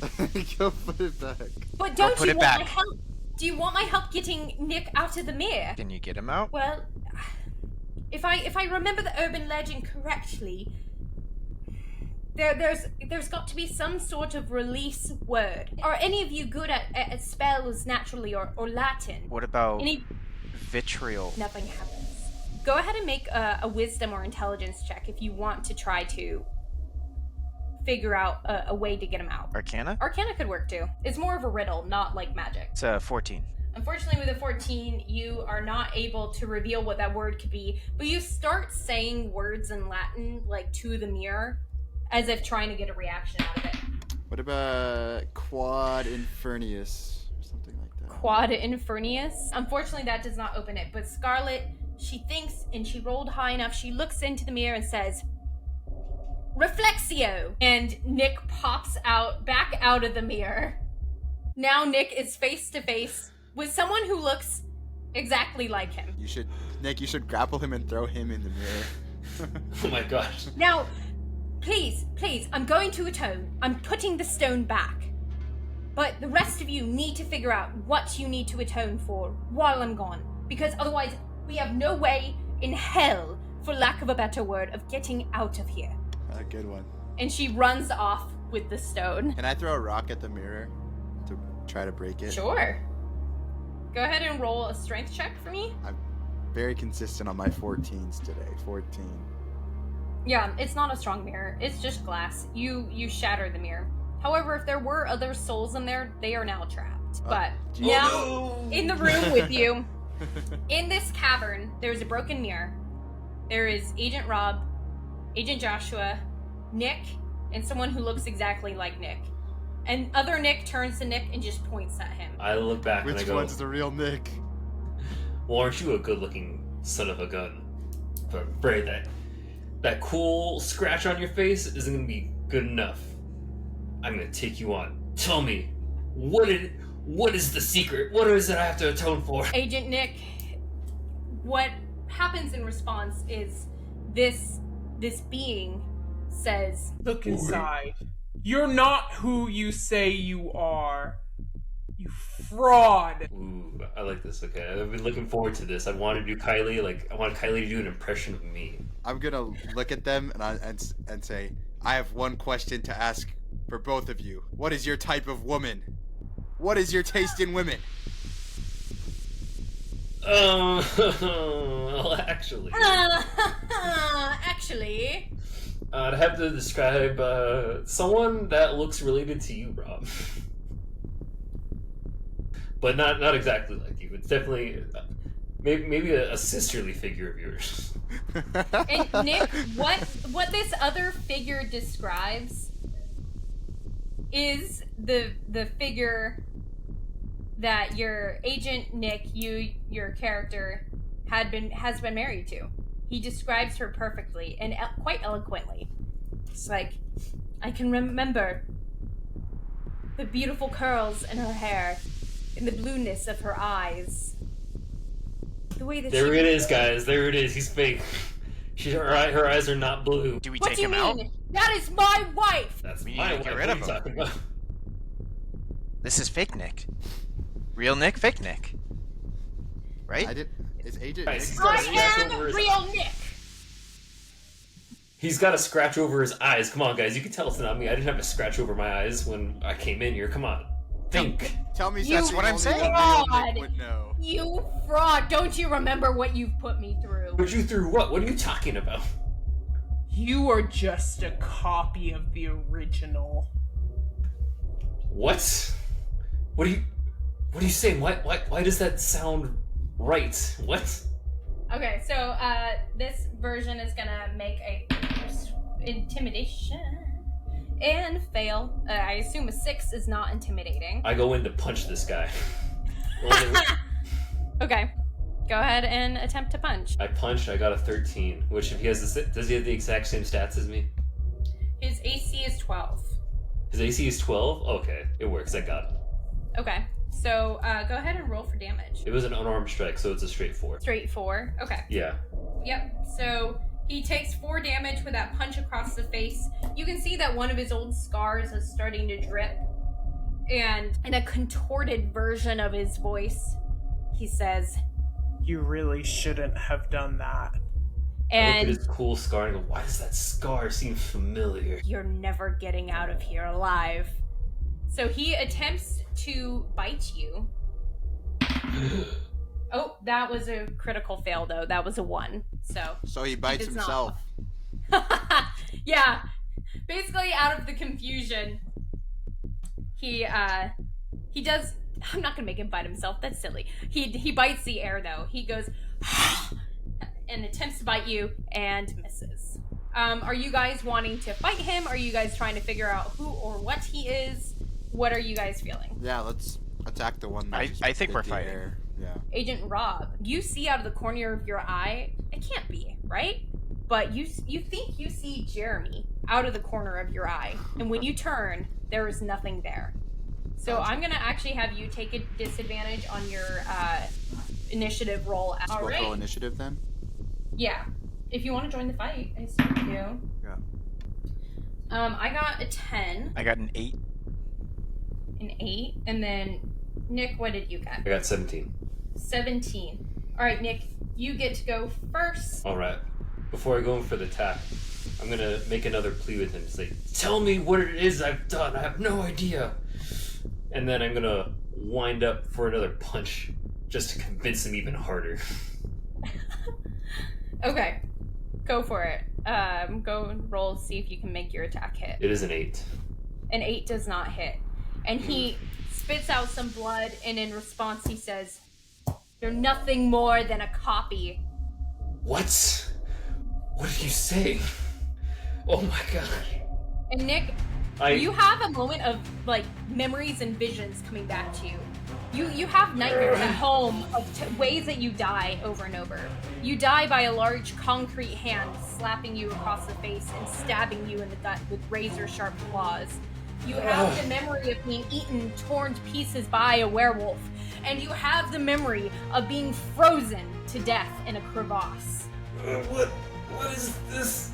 Go put it back. But don't put you it want back. my help? Do you want my help getting Nick out of the mirror? Can you get him out? Well, if I remember the urban legend correctly, there's got to be some sort of release word. Are any of you good at spells naturally or Latin? What about Any? vitriol? Nothing happens. Go ahead and make a wisdom or intelligence check if you want to try to figure out a way to get him out. Arcana? Arcana could work too. It's more of a riddle, not like magic. It's 14. Unfortunately, with a 14, you are not able to reveal what that word could be, but you start saying words in Latin, like to the mirror, as if trying to get a reaction out of it. What about Quad Infernius? Or something like that. Quad Infernius. Unfortunately, that does not open it, but Scarlet, she thinks, and she rolled high enough, she looks into the mirror and says, Reflexio! And Nick pops back out of the mirror. Now Nick is face to face with someone who looks exactly like him. Nick, you should grapple him and throw him in the mirror. Oh my gosh. Now, please, I'm going to atone. I'm putting the stone back. But the rest of you need to figure out what you need to atone for while I'm gone. Because otherwise, we have no way in hell, for lack of a better word, of getting out of here. A good one. And she runs off with the stone. Can I throw a rock at the mirror to try to break it? Sure. Go ahead and roll a strength check for me. I'm very consistent on my 14s today. 14. Yeah, it's not a strong mirror. It's just glass. You shatter the mirror. However, if there were other souls in there, they are now trapped. But geez. now, in the room with you, in this cavern, there's a broken mirror. There is Agent Rob, Agent Joshua, Nick, and someone who looks exactly like Nick. And other Nick turns to Nick and just points at him. I look back and I Which go, one's the real Nick? well, aren't you a good-looking son of a gun? But Bray, that cool scratch on your face isn't gonna be good enough. I'm gonna take you on. Tell me, what is the secret? What is it I have to atone for? Agent Nick, what happens in response is this being says, Look inside. You're not who you say you are. You fraud. Ooh, I like this. Okay, I've been looking forward to this. I want to do Kylie. I want Kylie to do an impression of me. I'm gonna look at them and say, I have one question to ask for both of you. What is your type of woman? What is your taste in women? Well, actually. actually, I'd have to describe someone that looks related to you, Rob. But not exactly like you. It's definitely maybe a sisterly figure of yours. And Nick, what this other figure describes is the figure that your agent Nick, your character, has been married to. He describes her perfectly and quite eloquently. It's like, I can remember the beautiful curls in her hair, and the blueness of her eyes. The way that There it is, guys. There it is. He's fake. Her eyes are not blue. Do we What take do you him out? mean? That is my wife! That's We my need to get wife. rid What of are you him. talking about? This is fake Nick. Real Nick, fake Nick. Right? I did. Is Agent Guys, Nick he's got a I scratch am over his real Nick! He's got a scratch over his eyes. Come on, guys. You can tell it's not me. I didn't have a scratch over my eyes when I came in here. Come on. Think. Tell me That's something what I'm only saying. the real God. Nick would know. You fraud! Don't you remember what you've put me through? Put you through what? What are you talking about? You are just a copy of the original. What? What are you saying? Why does that sound right? What? Okay, so this version is gonna make a intimidation and fail. I assume a 6 is not intimidating. I go in to punch this guy. Okay, go ahead and attempt to punch. I punched. I got a 13. Which, if he has does he have the exact same stats as me? His AC is 12. His AC is 12. Okay, it works. I got it. Okay, so go ahead and roll for damage. It was an unarmed strike, so it's a straight 4. Straight 4. Okay. Yeah. Yep. So he takes 4 damage with that punch across the face. You can see that one of his old scars is starting to drip. And in a contorted version of his voice, he says, You really shouldn't have done that. I look at and his cool scar and go, why does that scar seem familiar? you're never getting out of here alive. So he attempts to bite you. Oh, that was a critical fail, though. That was a 1. So he bites does himself. yeah. Basically, out of the confusion, he does. I'm not gonna make him bite himself. That's silly. He bites the air though. He goes and attempts to bite you and misses. Are you guys wanting to fight him? Are you guys trying to figure out who or what he is? What are you guys feeling? Yeah, let's attack the one that I just think bit we're the fighting. air. Yeah. Agent Rob, you see out of the corner of your eye. It can't be, right? But you think you see Jeremy out of the corner of your eye, and when you turn, there is nothing there. So I'm gonna actually have you take a disadvantage on your initiative roll. So All we'll right. roll initiative then. Yeah. If you want to join the fight, I assume you do. Yeah. I got a 10, I got an 8. an 8, and then Nick, what did you I get? got 17. 17. All right, Nick, you get to go first. All right. Before I go in for the attack, I'm gonna make another plea with him. Say, tell me what it is I've done. I have no idea. And then I'm gonna wind up for another punch, just to convince him even harder. Okay, go for it. Go and roll, see if you can make your attack hit. It is an 8. An 8 does not hit. And he spits out some blood, and in response he says, "You're nothing more than a copy." What? What did you say? Oh my god. And Nick, you have a moment of, like, memories and visions coming back to you. You have nightmares at home of ways that you die over and over. You die by a large concrete hand slapping you across the face and stabbing you in the gut with razor-sharp claws. You have the memory of being eaten, torn to pieces by a werewolf. And you have the memory of being frozen to death in a crevasse. What is this?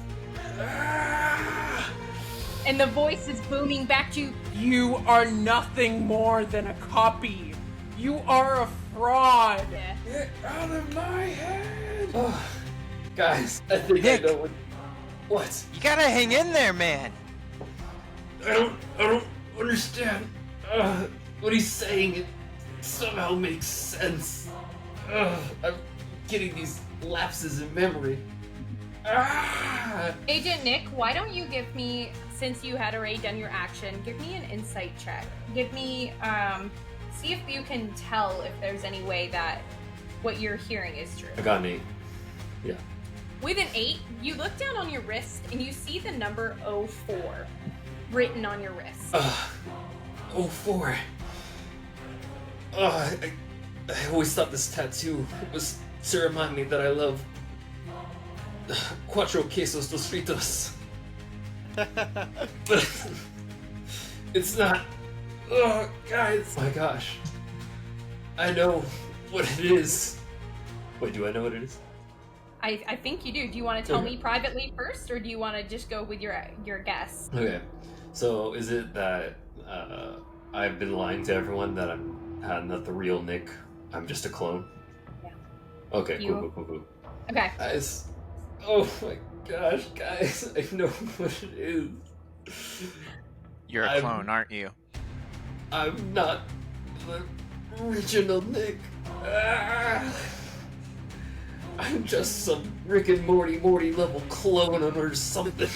And the voice is booming back to you. You are nothing more than a copy. You are a fraud. Get out of my head! Guys, I think Nick. I know what. You gotta hang in there, man. I don't understand. What he's saying, it somehow makes sense. I'm getting these lapses in memory. Agent Nick, why don't you give me, since you had already done your action, give me an insight check. Give me, see if you can tell if there's any way that what you're hearing is true. I got an 8. Yeah. With an 8, you look down on your wrist and you see the number 04 written on your wrist. 04. I always thought this tattoo was to remind me that I love Cuatro Quesos Dos Fritos. But it's not. Oh, guys. Oh my gosh. I know what it is. Wait, do I know what it is? I think you do. Do you want to tell me privately first, or do you want to just go with your guess? Okay. So is it that I've been lying to everyone that I'm not the real Nick? I'm just a clone? Yeah. Okay, cool. Okay. Guys. Oh my gosh, guys. I know what it is. You're a clone, aren't you? I'm not the original Nick. I'm just some Rick and Morty level clone or something.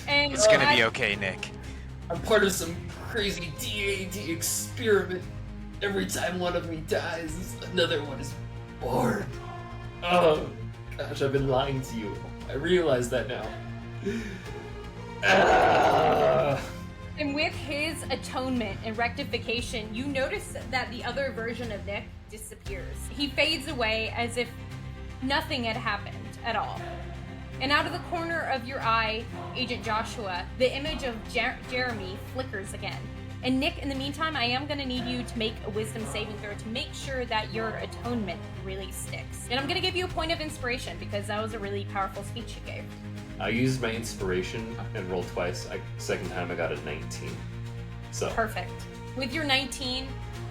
And It's gonna be okay, Nick. I'm part of some crazy DAD experiment. Every time one of me dies, another one is born. Oh, gosh, I've been lying to you. I realize that now. And with his atonement and rectification, you notice that the other version of Nick disappears. He fades away as if nothing had happened at all. And out of the corner of your eye, Agent Joshua, the image of Jeremy flickers again. And Nick, in the meantime, I am going to need you to make a wisdom saving throw to make sure that your atonement really sticks. And I'm going to give you a point of inspiration because that was a really powerful speech you gave. I used my inspiration and rolled twice. Second time I got a 19. So Perfect. With your 19,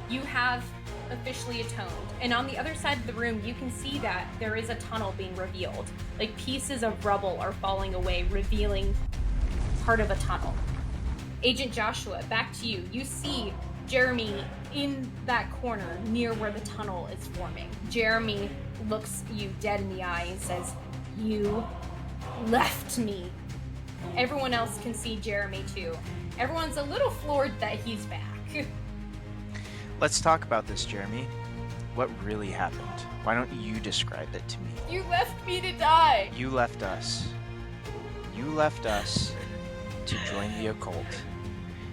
you have officially atoned. And on the other side of the room, you can see that there is a tunnel being revealed. Like pieces of rubble are falling away, revealing part of a tunnel. Agent Joshua, back to you. You see Jeremy in that corner near where the tunnel is forming. Jeremy looks you dead in the eye and says, "You left me." Everyone else can see Jeremy too. Everyone's a little floored that he's back. Let's talk about this, Jeremy. What really happened? Why don't you describe it to me? You left me to die. You left us. You left us to join the occult.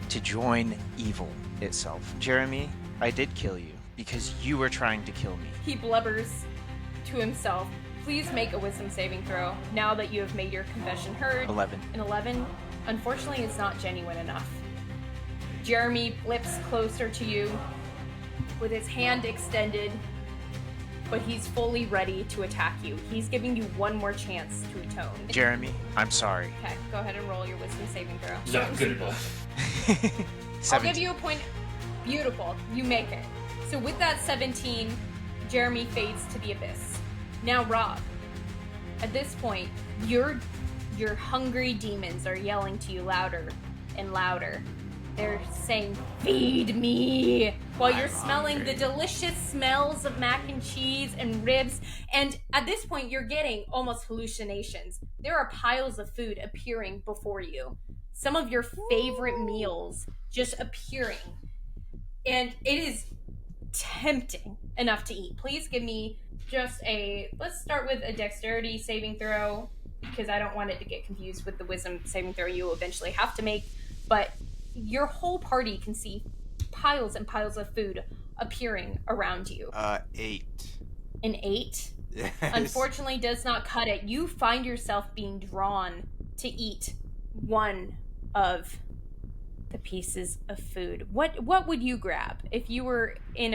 To join evil itself. Jeremy, I did kill you because you were trying to kill me. He blubbers to himself. Please make a wisdom saving throw now that you have made your confession heard. 11. An 11? Unfortunately, it's not genuine enough. Jeremy flips closer to you with his hand extended, but he's fully ready to attack you. He's giving you one more chance to atone. Jeremy, I'm sorry. Okay, go ahead and roll your wisdom saving throw. not good enough. I'll give you a point. Beautiful. You make it. So with that 17, Jeremy fades to the abyss. Now, Rob, at this point, your hungry demons are yelling to you louder and louder. They're saying, "Feed me!" while you're smelling the delicious smells of mac and cheese and ribs. And at this point, you're getting almost hallucinations. There are piles of food appearing before you. Some of your favorite meals just appearing. And it is tempting enough to eat. Please give me just let's start with a dexterity saving throw, because I don't want it to get confused with the wisdom saving throw you will eventually have to make. But your whole party can see piles and piles of food appearing around you. 8. An 8? Yes. Unfortunately does not cut it. You find yourself being drawn to eat one of the pieces of food. What would you grab if you were in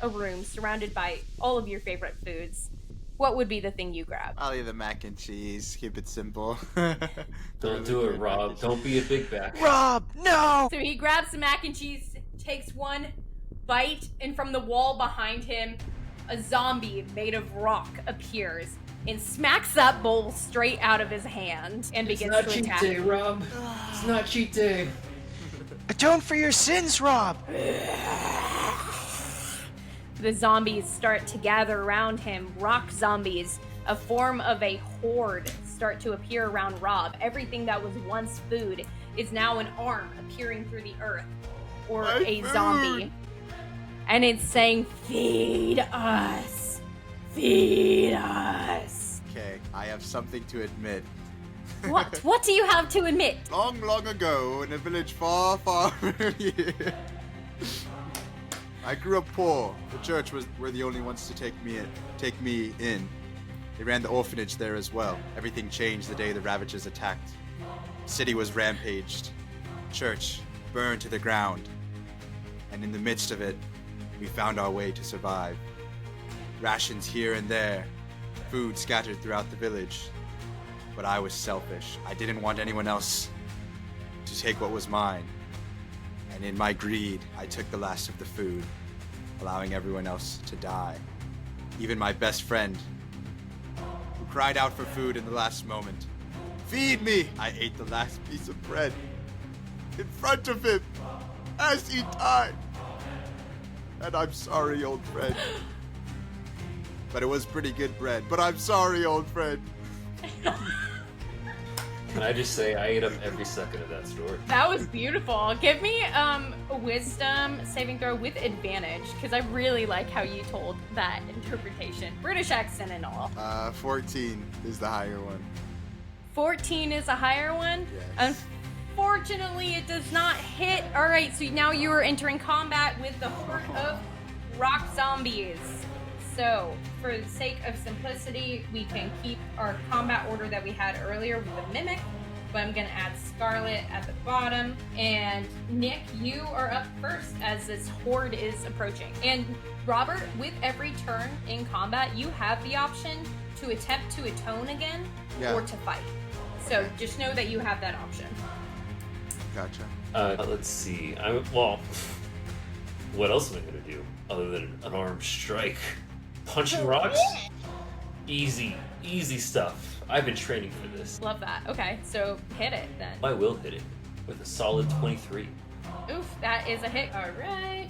a room surrounded by all of your favorite foods? What would be the thing you grab? I'll eat the mac and cheese. Keep it simple. Don't do it, Rob. Don't be a big back. Rob, no! So he grabs the mac and cheese, takes one bite, and from the wall behind him, a zombie made of rock appears and smacks that bowl straight out of his hand and begins to attack. It's not cheat day, Rob. It's not cheat day. Atone for your sins, Rob! the zombies start to gather around him. Rock zombies, a form of a horde, start to appear around Rob. Everything that was once food is now an arm appearing through the earth, or a zombie. And it's saying, "Feed us! Feed us!" Okay, I have something to admit. What? What do you have to admit? Long, long ago, in a village far, far from here, I grew up poor. The church were the only ones to take me in. They ran the orphanage there as well. Everything changed the day the Ravagers attacked. The city was rampaged. Church burned to the ground. And in the midst of it, we found our way to survive. Rations here and there, food scattered throughout the village. But I was selfish. I didn't want anyone else to take what was mine. And in my greed, I took the last of the food, allowing everyone else to die. Even my best friend, who cried out for food in the last moment. Feed me! I ate the last piece of bread in front of him as he died. And I'm sorry, old friend. But it was pretty good bread. But I'm sorry, old friend. Can I just say I ate up every second of that story? That was beautiful. Give me a wisdom saving throw with advantage, because I really like how you told that interpretation. British accent and all. 14 is the higher one. 14 is a higher one? Yes. Unfortunately, it does not hit. All right, so now you are entering combat with the horde of rock zombies. So, for the sake of simplicity, we can keep our combat order that we had earlier with the Mimic, but I'm going to add Scarlet at the bottom. And Nick, you are up first as this horde is approaching. And Robert, with every turn in combat, you have the option to attempt to atone again or to fight. So just know that you have that option. Gotcha. Let's see. Well, what else am I going to do other than an armed strike? Punching rocks? Easy stuff. I've been training for this. Love that. Okay, so hit it then. I will hit it with a solid 23. Oof, that is a hit. All right.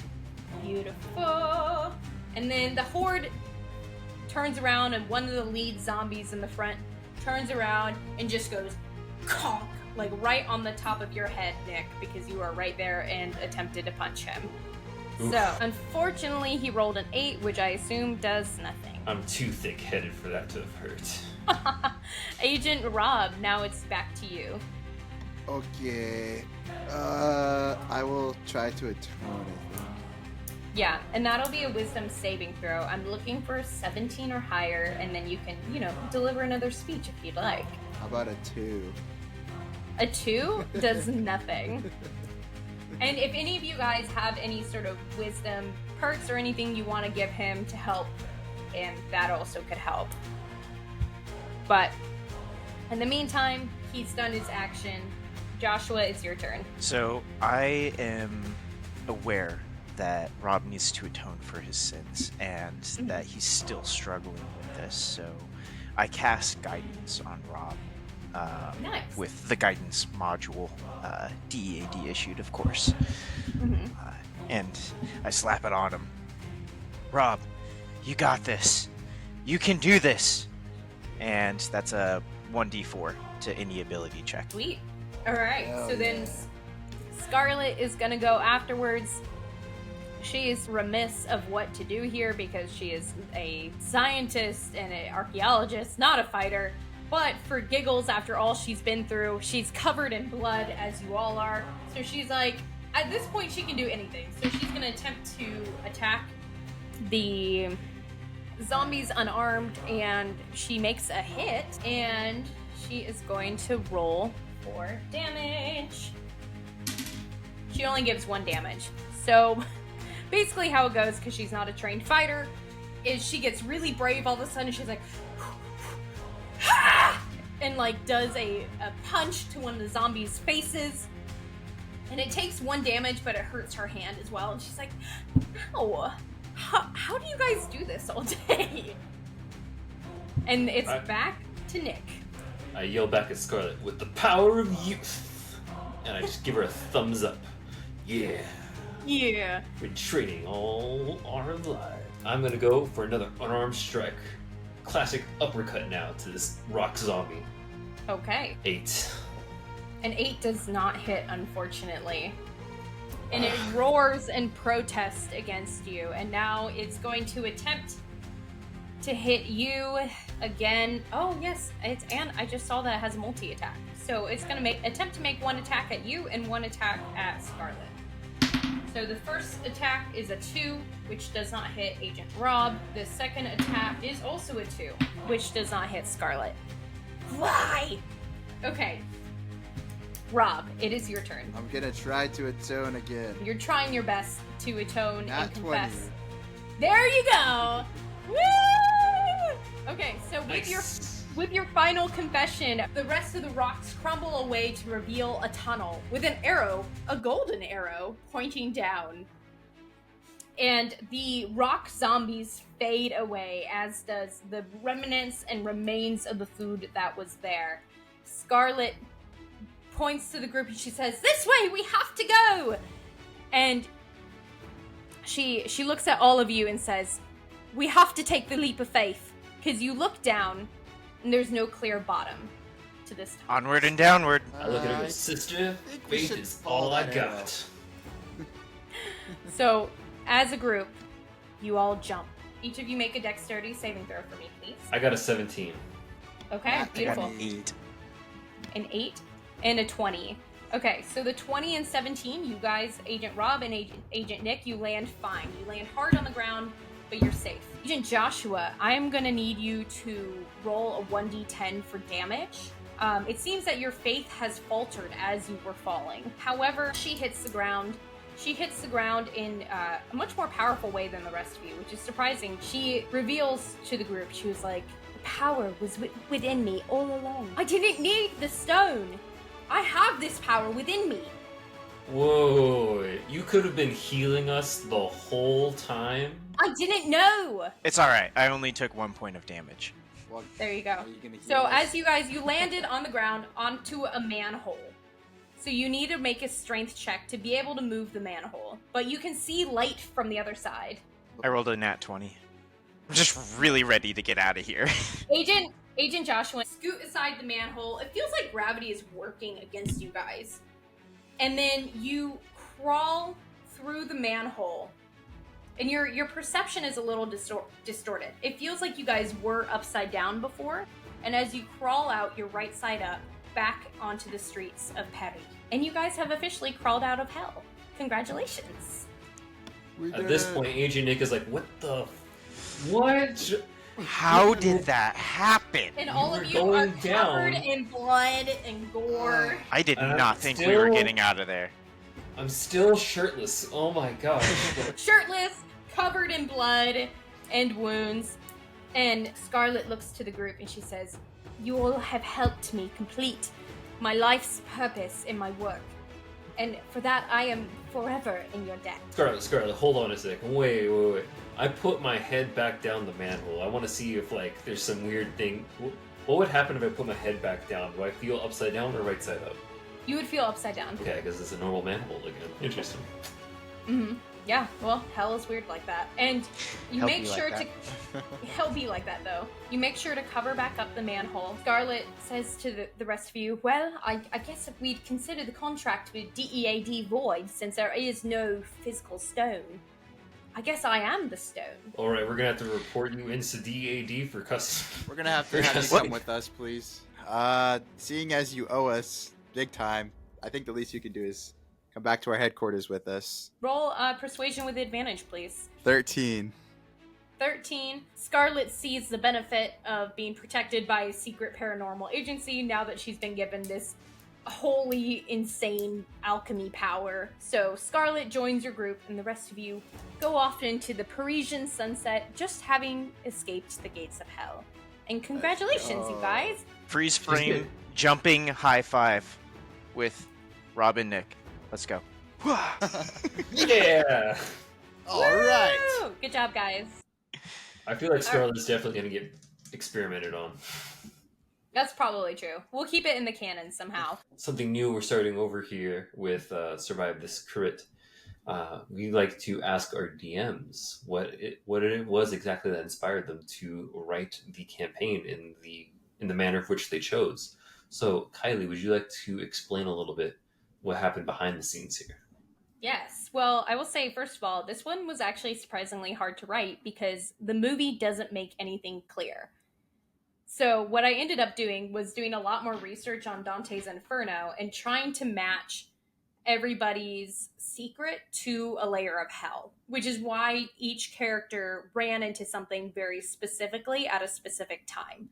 Beautiful. And then the horde turns around, and one of the lead zombies in the front turns around and just goes conk, like right on the top of your head, Nick, because you are right there and attempted to punch him. Oof. So, unfortunately, he rolled an 8, which I assume does nothing. I'm too thick-headed for that to have hurt. Agent Rob, now it's back to you. Okay. I will try to atone, I think. Yeah, and that'll be a wisdom saving throw. I'm looking for a 17 or higher, and then you can, deliver another speech if you'd like. How about a 2? A 2 does nothing. And if any of you guys have any sort of wisdom perks or anything you want to give him to help, and that also could help. But in the meantime, he's done his action. Joshua, it's your turn. So I am aware that Rob needs to atone for his sins and that he's still struggling with this. So I cast guidance on Rob. Nice. With the guidance module, DEAD issued, of course. And I slap it on him. Rob, you got this. You can do this. And that's a 1d4 to any ability check. Sweet. All right. Hell so then Scarlet is going to go afterwards. She is remiss of what to do here because she is a scientist and an archaeologist, not a fighter. But for giggles, after all she's been through, she's covered in blood, as you all are. So she's like, at this point, she can do anything. So she's going to attempt to attack the zombies unarmed, and she makes a hit, and she is going to roll for damage. She only gives 1 damage. So basically how it goes, because she's not a trained fighter, is she gets really brave all of a sudden. She's like, and does a punch to one of the zombies' faces, and it takes 1 damage, but it hurts her hand as well. And she's like, "Ow! How do you guys do this all day?" And it's back to Nick. I yell back at Scarlet with the power of youth, and I just give her a thumbs up. Yeah. Yeah. Been training all our lives. I'm gonna go for another unarmed strike. Classic uppercut now to this rock zombie. Okay. 8. An 8 does not hit, unfortunately. And it roars in protest against you, and now it's going to attempt to hit you again. Oh yes, and I just saw that it has a multi-attack. So it's going to attempt to make one attack at you and one attack at Scarlet. So the first attack is a 2, which does not hit Agent Rob. The second attack is also a 2, which does not hit Scarlet. Why? Okay. Rob, it is your turn. I'm gonna try to atone again. You're trying your best to atone Nat and confess. 20. There you go! Woo! Okay, so with your final confession, the rest of the rocks crumble away to reveal a tunnel with an arrow, a golden arrow, pointing down. And the rock zombies fade away, as does the remnants and remains of the food that was there. Scarlet points to the group and she says, "This way, we have to go!" And she looks at all of you and says, "We have to take the leap of faith," because you look down and there's no clear bottom to this tunnel. Onward and downward. I look at her and go, "Sister, think we faith should is follow all I that got." So, as a group, you all jump. Each of you make a dexterity saving throw for me, please. I got a 17. Okay, Nat beautiful. 20. An 8 and a 20. Okay, so the 20 and 17, you guys, Agent Rob and Agent Nick, you land fine. You land hard on the ground, but you're safe. Agent Joshua, I am going to need you to roll a 1d10 for damage. It seems that your faith has faltered as you were falling. However, she hits the ground. She hits the ground in a much more powerful way than the rest of you, which is surprising. She reveals to the group, she was like, "The power was within me all along. I didn't need the stone. I have this power within me." Whoa, you could have been healing us the whole time? I didn't know. It's alright. I only took 1 point of damage. Well, There you go. are you gonna heal So us? as you landed on the ground onto a manhole. So you need to make a strength check to be able to move the manhole. But you can see light from the other side. I rolled a nat 20. I'm just really ready to get out of here. Agent Joshua, scoot aside the manhole. It feels like gravity is working against you guys. And then you crawl through the manhole. And your perception is a little distorted. It feels like you guys were upside down before. And as you crawl out, you're right side up, back onto the streets of Paris. And you guys have officially crawled out of hell. Congratulations. We At did this it. point, Agent Nick is like, "What the... What?" How did that happen? And all You of were you are going covered down. in blood and gore. I did And I'm not think we were still- getting out of there. I'm still shirtless. Oh my gosh. Shirtless, covered in blood and wounds. And Scarlet looks to the group and she says, "You all have helped me complete my life's purpose in my work. And for that, I am forever in your debt." Scarlet, hold on a second. Wait. I put my head back down the manhole. I want to see if, like, there's some weird thing. What would happen if I put my head back down? Do I feel upside down or right side up? You would feel upside down. Okay, because it's a normal manhole again. Interesting. Mm-hmm. Yeah, well, hell is weird like that. And you Hell make be like sure that. to... Hell be like that, though. You make sure to cover back up the manhole. Scarlet says to the rest of you, "Well, I guess if we'd consider the contract with DEAD void, since there is no physical stone, I guess I am the stone." Alright, we're gonna have to report you into DAD for custody. We're gonna have to have you come with us, please. Seeing as you owe us big time, I think the least you can do is come back to our headquarters with us. Roll persuasion with advantage, please. 13. 13. Scarlet sees the benefit of being protected by a secret paranormal agency now that she's been given this wholly insane alchemy power. So Scarlet joins your group, and the rest of you go off into the Parisian sunset, just having escaped the gates of hell. And congratulations, you guys! Freeze good. frame, jumping high five with Rob and Nick. Let's go. Yeah! Alright! Woo! Good job, guys. I feel like Scarlet's definitely gonna get experimented on. That's probably true. We'll keep it in the canon somehow. Something new we're starting over here with Survive This Crit. we like to ask our DMs what it was exactly that inspired them to write the campaign in the manner of which they chose. So, Kylie, would you like to explain a little bit what happened behind the scenes here? Yes. Well, I will say, first of all, this one was actually surprisingly hard to write because the movie doesn't make anything clear. So what I ended up doing was doing a lot more research on Dante's Inferno and trying to match everybody's secret to a layer of hell, which is why each character ran into something very specifically at a specific time.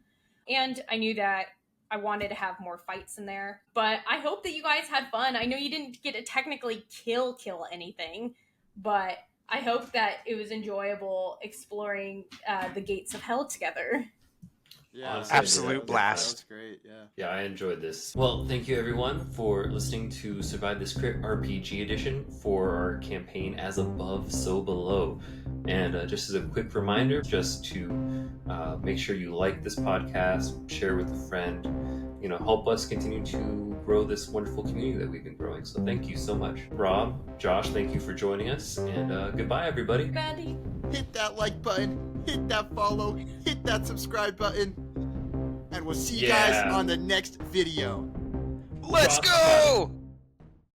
And I knew that I wanted to have more fights in there, but I hope that you guys had fun. I know you didn't get to technically kill anything, but I hope that it was enjoyable exploring the gates of hell together. Yeah, Honestly, Absolute blast. That was great. Yeah. Yeah, I enjoyed this. Well, thank you everyone for listening to Survive This Crit RPG edition for our campaign As Above, So Below. And just as a quick reminder, just to make sure you like this podcast, share with a friend, help us continue to grow this wonderful community that we've been growing. So thank you so much. Rob, Josh, thank you for joining us, and goodbye everybody. Mandy. Hit that like button, hit that follow, hit that subscribe button, and we'll see you guys on the next video. Let's go!